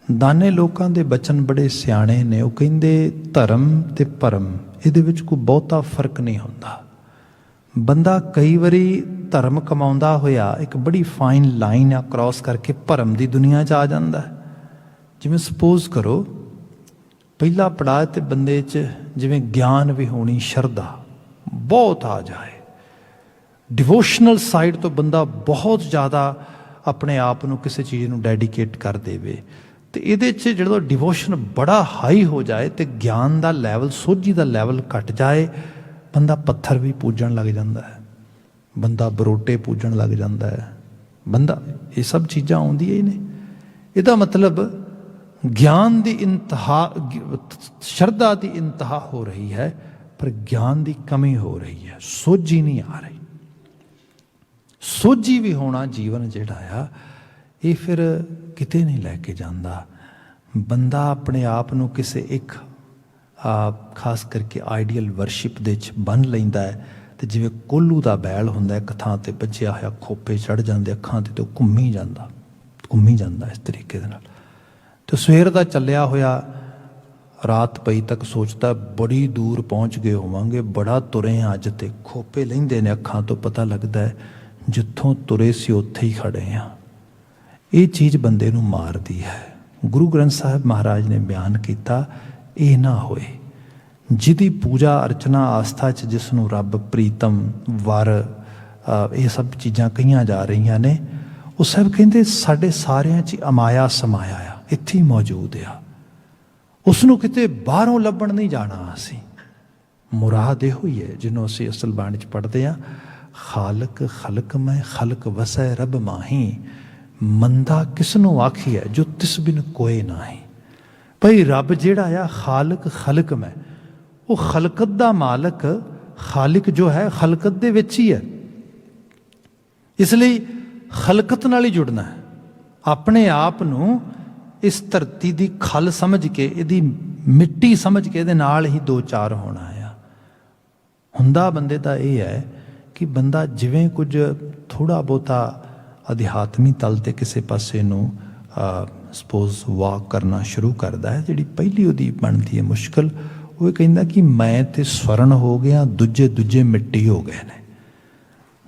दाने लोकां दे बचन बड़े सियाणे ने, वो कहिंदे धर्म ते भरम ਇਹਦੇ ਵਿੱਚ ਕੋਈ ਬਹੁਤਾ ਫਰਕ ਨਹੀਂ ਹੁੰਦਾ। ਬੰਦਾ ਕਈ ਵਾਰੀ ਧਰਮ ਕਮਾਉਂਦਾ ਹੋਇਆ ਇੱਕ ਬੜੀ ਫਾਈਨ ਲਾਈਨ ਆ ਕ੍ਰਾਸ ਕਰਕੇ ਭਰਮ ਦੀ ਦੁਨੀਆ 'ਚ ਆ ਜਾਂਦਾ। ਜਿਵੇਂ ਸਪੋਜ਼ ਕਰੋ ਪਹਿਲਾ ਪੜਾਅ ਤੇ ਬੰਦੇ 'ਚ ਜਿਵੇਂ ਗਿਆਨ ਵੀ ਹੋਣੀ, ਸ਼ਰਧਾ ਬਹੁਤ ਆ ਜਾਏ, ਡਿਵੋਸ਼ਨਲ ਸਾਈਡ ਤੋਂ ਬੰਦਾ ਬਹੁਤ ਜ਼ਿਆਦਾ ਆਪਣੇ ਆਪ ਨੂੰ ਕਿਸੇ ਚੀਜ਼ ਨੂੰ ਡੈਡੀਕੇਟ ਕਰ ਦੇਵੇ, तो ये जो डिवोशन बड़ा हाई हो जाए, तो ज्ञान का लैवल, सोझी का लैवल घट जाए, ਬੰਦਾ ਪੱਥਰ ਵੀ ਪੂਜਣ ਲੱਗ ਜਾਂਦਾ ਹੈ, ਬੰਦਾ ਬਰੋਟੇ ਪੂਜਣ ਲੱਗ ਜਾਂਦਾ ਹੈ, ਬੰਦਾ ਇਹ ਸਭ ਚੀਜ਼ਾਂ ਆਉਂਦੀਆਂ ਹੀ ਨੇ। ਇਹਦਾ ਮਤਲਬ ਗਿਆਨ ਦੀ ਇੰਤਹਾ, ਸ਼ਰਧਾ ਦੀ ਇੰਤਹਾ ਹੋ ਰਹੀ ਹੈ, ਪਰ ਗਿਆਨ ਦੀ ਕਮੀ ਹੋ ਰਹੀ ਹੈ, ਸੋਝੀ ਨਹੀਂ ਆ ਰਹੀ। ਸੋਝੀ ਵੀ ਹੋਣਾ ਜੀਵਨ ਜਿਹੜਾ ਆ ਇਹ ਫਿਰ ਕਿਤੇ ਨਹੀਂ ਲੈ ਕੇ ਜਾਂਦਾ। ਬੰਦਾ ਆਪਣੇ ਆਪ ਨੂੰ ਕਿਸੇ ਇੱਕ ਖਾਸ ਕਰਕੇ ਆਈਡੀਅਲ ਵਰਸ਼ਿਪ ਦੇ ਵਿੱਚ ਬੰਨ੍ਹ ਲੈਂਦਾ ਹੈ, ਅਤੇ ਜਿਵੇਂ ਕੋਹਲੂ ਦਾ ਬੈਲ ਹੁੰਦਾ ਇੱਕ ਥਾਂ 'ਤੇ ਬੱਝਿਆ ਹੋਇਆ, ਖੋਪੇ ਚੜ੍ਹ ਜਾਂਦੇ ਅੱਖਾਂ 'ਤੇ, ਉਹ ਘੁੰਮੀ ਜਾਂਦਾ ਇਸ ਤਰੀਕੇ ਦੇ ਨਾਲ। ਅਤੇ ਸਵੇਰ ਦਾ ਚੱਲਿਆ ਹੋਇਆ ਰਾਤ ਪਈ ਤੱਕ ਸੋਚਦਾ ਬੜੀ ਦੂਰ ਪਹੁੰਚ ਗਏ ਹੋਵਾਂਗੇ, ਬੜਾ ਤੁਰੇ ਹਾਂ ਅੱਜ, ਤੇ ਖੋਪੇ ਲੈਂਦੇ ਨੇ ਅੱਖਾਂ ਤੋਂ, ਪਤਾ ਲੱਗਦਾ ਹੈ ਜਿੱਥੋਂ ਤੁਰੇ ਸੀ ਉੱਥੇ ਹੀ ਖੜੇ ਹਾਂ। ਇਹ ਚੀਜ਼ ਬੰਦੇ ਨੂੰ ਮਾਰਦੀ ਹੈ। ਗੁਰੂ ਗ੍ਰੰਥ ਸਾਹਿਬ ਮਹਾਰਾਜ ਨੇ ਬਿਆਨ ਕੀਤਾ, ਇਹ ਨਾ ਹੋਏ। ਜਿਹਦੀ ਪੂਜਾ ਅਰਚਨਾ ਆਸਥਾ 'ਚ ਜਿਸ ਨੂੰ ਰੱਬ ਪ੍ਰੀਤਮ ਵਰ ਇਹ ਸਭ ਚੀਜ਼ਾਂ ਕਹੀਆਂ ਜਾ ਰਹੀਆਂ ਨੇ, ਉਹ ਸਭ ਕਹਿੰਦੇ ਸਾਡੇ ਸਾਰਿਆਂ 'ਚ ਅਮਾਇਆ ਸਮਾਇਆ ਆ, ਇੱਥੇ ਹੀ ਮੌਜੂਦ ਆ। ਉਸ ਨੂੰ ਕਿਤੇ ਬਾਹਰੋਂ ਲੱਭਣ ਨਹੀਂ ਜਾਣਾ। ਅਸੀਂ ਮੁਰਾਦ ਇਹੋ ਹੀ ਹੈ ਜਿਹਨੂੰ ਅਸੀਂ ਅਸਲ ਬਾਣੀ 'ਚ ਪੜ੍ਹਦੇ ਹਾਂ, ਖਾਲਕ ਖਲਕ ਮੈਂ ਖਲਕ ਵਸੈ ਰੱਬ ਮਾਹੀ, ਮੰਦਾ ਕਿਸ ਨੂੰ ਆਖੀਐ ਜੋ ਤਿਸ ਬਿਨ ਕੋਏ ਨਾਹੀ। ਭਈ ਰੱਬ ਜਿਹੜਾ ਆ ਖਾਲਕ ਖਲਕ ਮੈਂ, ਉਹ ਖਲਕਤ ਦਾ ਮਾਲਕ, ਖਾਲਿਕ ਜੋ ਹੈ ਖਲਕਤ ਦੇ ਵਿੱਚ ਹੀ ਹੈ। ਇਸ ਲਈ ਖਲਕਤ ਨਾਲ ਹੀ ਜੁੜਨਾ ਹੈ। ਆਪਣੇ ਆਪ ਨੂੰ ਇਸ ਧਰਤੀ ਦੀ ਖਲ ਸਮਝ ਕੇ, ਇਹਦੀ ਮਿੱਟੀ ਸਮਝ ਕੇ ਇਹਦੇ ਨਾਲ ਹੀ ਦੋ ਚਾਰ ਹੋਣਾ ਆ। ਹੁੰਦਾ ਬੰਦੇ ਦਾ ਇਹ ਹੈ ਕਿ ਬੰਦਾ ਜਿਵੇਂ ਕੁਝ ਥੋੜ੍ਹਾ ਬਹੁਤਾ ਅਧਿਆਤਮੀ ਤਲ 'ਤੇ ਕਿਸੇ ਪਾਸੇ ਨੂੰ ਸਪੋਜ਼ ਵਾਕ ਕਰਨਾ ਸ਼ੁਰੂ ਕਰਦਾ ਹੈ, ਜਿਹੜੀ ਪਹਿਲੀ ਉਹਦੀ ਬਣਦੀ ਹੈ ਮੁਸ਼ਕਿਲ, ਉਹ ਇਹ ਕਹਿੰਦਾ ਕਿ ਮੈਂ ਤੇ ਸਵਰਨ ਹੋ ਗਿਆ, ਦੂਜੇ ਮਿੱਟੀ ਹੋ ਗਏ ਨੇ।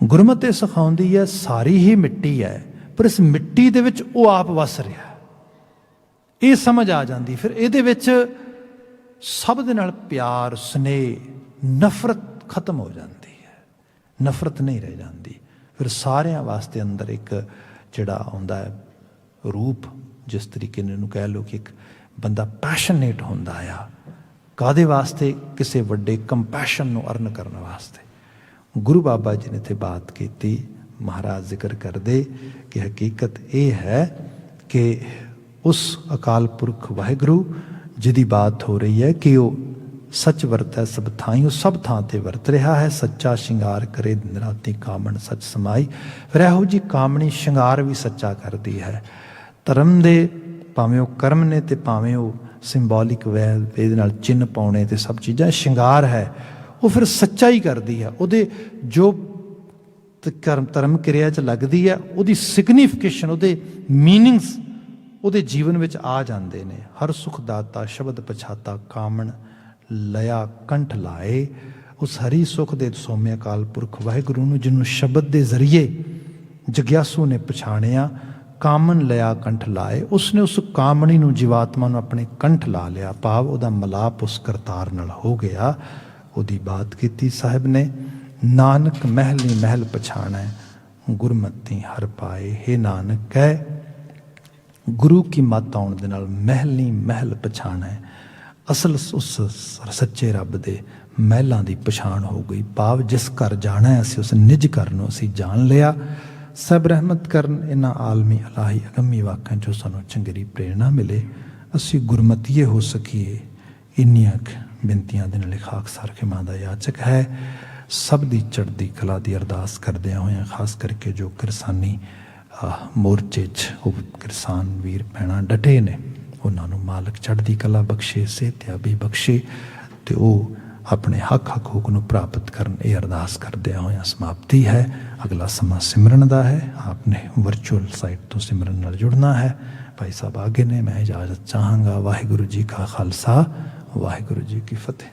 ਗੁਰਮਤਿ ਸਿਖਾਉਂਦੀ ਹੈ ਸਾਰੀ ਹੀ ਮਿੱਟੀ ਹੈ, ਪਰ ਇਸ ਮਿੱਟੀ ਦੇ ਵਿੱਚ ਉਹ ਆਪ ਵਸ ਰਿਹਾ। ਇਹ ਸਮਝ ਆ ਜਾਂਦੀ, ਫਿਰ ਇਹਦੇ ਵਿੱਚ ਸਭ ਦੇ ਨਾਲ ਪਿਆਰ, ਸਨੇਹ, ਨਫ਼ਰਤ ਖਤਮ ਹੋ ਜਾਂਦੀ ਹੈ। ਨਫ਼ਰਤ ਨਹੀਂ ਰਹਿ ਜਾਂਦੀ। ਫਿਰ ਸਾਰਿਆਂ ਵਾਸਤੇ ਅੰਦਰ ਇੱਕ ਜਿਹੜਾ ਆਉਂਦਾ ਹੈ ਰੂਪ, ਜਿਸ ਤਰੀਕੇ ਨਾਲ ਇਹਨੂੰ ਕਹਿ ਲਓ ਕਿ ਇੱਕ ਬੰਦਾ ਪੈਸ਼ਨੇਟ ਹੁੰਦਾ ਆ, ਕਾਹਦੇ ਵਾਸਤੇ? ਕਿਸੇ ਵੱਡੇ ਕੰਪੈਸ਼ਨ ਨੂੰ ਅਰਨ ਕਰਨ ਵਾਸਤੇ। ਗੁਰੂ ਬਾਬਾ ਜੀ ਨੇ ਇੱਥੇ ਬਾਤ ਕੀਤੀ, ਮਹਾਰਾਜ ਜ਼ਿਕਰ ਕਰਦੇ ਕਿ ਹਕੀਕਤ ਇਹ ਹੈ ਕਿ ਉਸ ਅਕਾਲ ਪੁਰਖ ਵਾਹਿਗੁਰੂ ਜਿਹਦੀ ਬਾਤ ਹੋ ਰਹੀ ਹੈ ਕਿ ਉਹ ਸੱਚ ਵਰਤੈ ਸਭ ਥਾਈਂ, ਉਹ ਸਭ ਥਾਂ 'ਤੇ ਵਰਤ ਰਿਹਾ ਹੈ। ਸੱਚਾ ਸ਼ਿੰਗਾਰ ਕਰੇ ਦਿਨ ਰਾਤੀ ਕਾਮਣ ਸੱਚ ਸਮਾਈ। ਫਿਰ ਇਹੋ ਜਿਹੀ ਕਾਮਣੀ ਸ਼ਿੰਗਾਰ ਵੀ ਸੱਚਾ ਕਰਦੀ ਹੈ। ਧਰਮ ਦੇ ਭਾਵੇਂ ਉਹ ਕਰਮ ਨੇ ਤੇ ਭਾਵੇਂ ਉਹ ਸਿੰਬੋਲਿਕ ਇਹਦੇ ਨਾਲ ਚਿੰਨ੍ਹ ਪਾਉਣੇ ਤੇ ਸਭ ਚੀਜ਼ਾਂ, ਸ਼ਿੰਗਾਰ ਹੈ ਉਹ ਫਿਰ ਸੱਚਾ ਹੀ ਕਰਦੀ ਹੈ। ਉਹਦੇ ਜੋ ਧਰਮ ਕਿਰਿਆ 'ਚ ਲੱਗਦੀ ਹੈ, ਉਹਦੀ ਸਿਗਨੀਫਿਕੇਸ਼ਨ, ਉਹਦੇ ਮੀਨਿੰਗਸ ਉਹਦੇ ਜੀਵਨ ਵਿੱਚ ਆ ਜਾਂਦੇ ਨੇ। ਹਰ ਸੁਖ ਦਾਤਾ ਸ਼ਬਦ ਪਛਾਤਾ, ਕਾਮਣ ਲਿਆ ਕੰਠ ਲਾਏ। ਉਸ ਹਰੀ ਸੁਖ ਦੇ ਸੋਮੇ ਅਕਾਲ ਪੁਰਖ ਵਾਹਿਗੁਰੂ ਨੂੰ, ਜਿਹਨੂੰ ਸ਼ਬਦ ਦੇ ਜ਼ਰੀਏ ਜਗਿਆਸੂ ਨੇ ਪਛਾਣਿਆ, ਕਾਮਨ ਲਿਆ ਕੰਠ ਲਾਏ। ਉਸਨੇ ਉਸ ਕਾਮਣੀ ਨੂੰ, ਜੀਵਾਤਮਾ ਨੂੰ ਆਪਣੇ ਕੰਠ ਲਾ ਲਿਆ, ਭਾਵ ਉਹਦਾ ਮਲਾਪ ਉਸ ਕਰਤਾਰ ਨਾਲ ਹੋ ਗਿਆ। ਉਹਦੀ ਬਾਤ ਕੀਤੀ ਸਾਹਿਬ ਨੇ, ਨਾਨਕ ਮਹਿਲੀ ਮਹਿਲ ਪਛਾਣੈ ਗੁਰਮਤਿ ਹਰ ਪਾਏ। ਹੇ ਨਾਨਕ ਕਹਿ, ਗੁਰੂ ਕੀ ਮੱਤ ਆਉਣ ਦੇ ਨਾਲ ਮਹਿਲੀ ਮਹਿਲ ਪਛਾਣੈ, ਅਸਲ ਉਸ ਸੱਚੇ ਰੱਬ ਦੇ ਮਹਿਲਾਂ ਦੀ ਪਛਾਣ ਹੋ ਗਈ। ਭਾਵ ਜਿਸ ਘਰ ਜਾਣਾ ਅਸੀਂ ਉਸ ਨਿਜ ਘਰ ਨੂੰ ਅਸੀਂ ਜਾਣ ਲਿਆ। ਸਭ ਰਹਿਮਤ ਕਰਨ ਇਹਨਾਂ ਆਲਮੀ ਇਲਾਹੀ ਅਗੰਮੀ ਵਾਕਿਆਂ 'ਚੋਂ ਸਾਨੂੰ ਚੰਗੇਰੀ ਪ੍ਰੇਰਣਾ ਮਿਲੇ, ਅਸੀਂ ਗੁਰਮਤੀਏ ਹੋ ਸਕੀਏ। ਇੰਨੀਆਂ ਬੇਨਤੀਆਂ ਦੇ ਨਾਲ ਖਾਕਸਾਰ ਖਿਮਾ ਦਾ ਯਾਚਕ ਹੈ। ਸਭ ਦੀ ਚੜ੍ਹਦੀ ਕਲਾ ਦੀ ਅਰਦਾਸ ਕਰਦਿਆਂ ਹੋਇਆਂ, ਖਾਸ ਕਰਕੇ ਜੋ ਕਿਰਸਾਨੀ ਮੋਰਚੇ 'ਚ ਉਹ ਕਿਰਸਾਨ ਵੀਰ ਭੈਣਾਂ ਡਟੇ ਨੇ, ਉਹਨਾਂ ਨੂੰ ਮਾਲਕ ਚੜ੍ਹਦੀ ਕਲਾ ਬਖਸ਼ੇ, ਸਿਹਤਯਾਬੀ ਬਖਸ਼ੇ, ਅਤੇ ਉਹ ਆਪਣੇ ਹੱਕ ਹਕੂਕ ਨੂੰ ਪ੍ਰਾਪਤ ਕਰਨ। ਇਹ ਅਰਦਾਸ ਕਰਦਿਆਂ ਹੋਇਆਂ ਸਮਾਪਤੀ ਹੈ। ਅਗਲਾ ਸਮਾਂ ਸਿਮਰਨ ਦਾ ਹੈ। ਆਪਨੇ ਵਰਚੁਅਲ ਸਾਈਟ ਤੋਂ ਸਿਮਰਨ ਨਾਲ ਜੁੜਨਾ ਹੈ। ਭਾਈ ਸਾਹਿਬ ਆਗੇ ਨੇ, ਮੈਂ ਇਜਾਜ਼ਤ ਚਾਹਾਂਗਾ। ਵਾਹਿਗੁਰੂ ਜੀ ਕਾ ਖਾਲਸਾ, ਵਾਹਿਗੁਰੂ ਜੀ ਕੀ ਫਤਿਹ।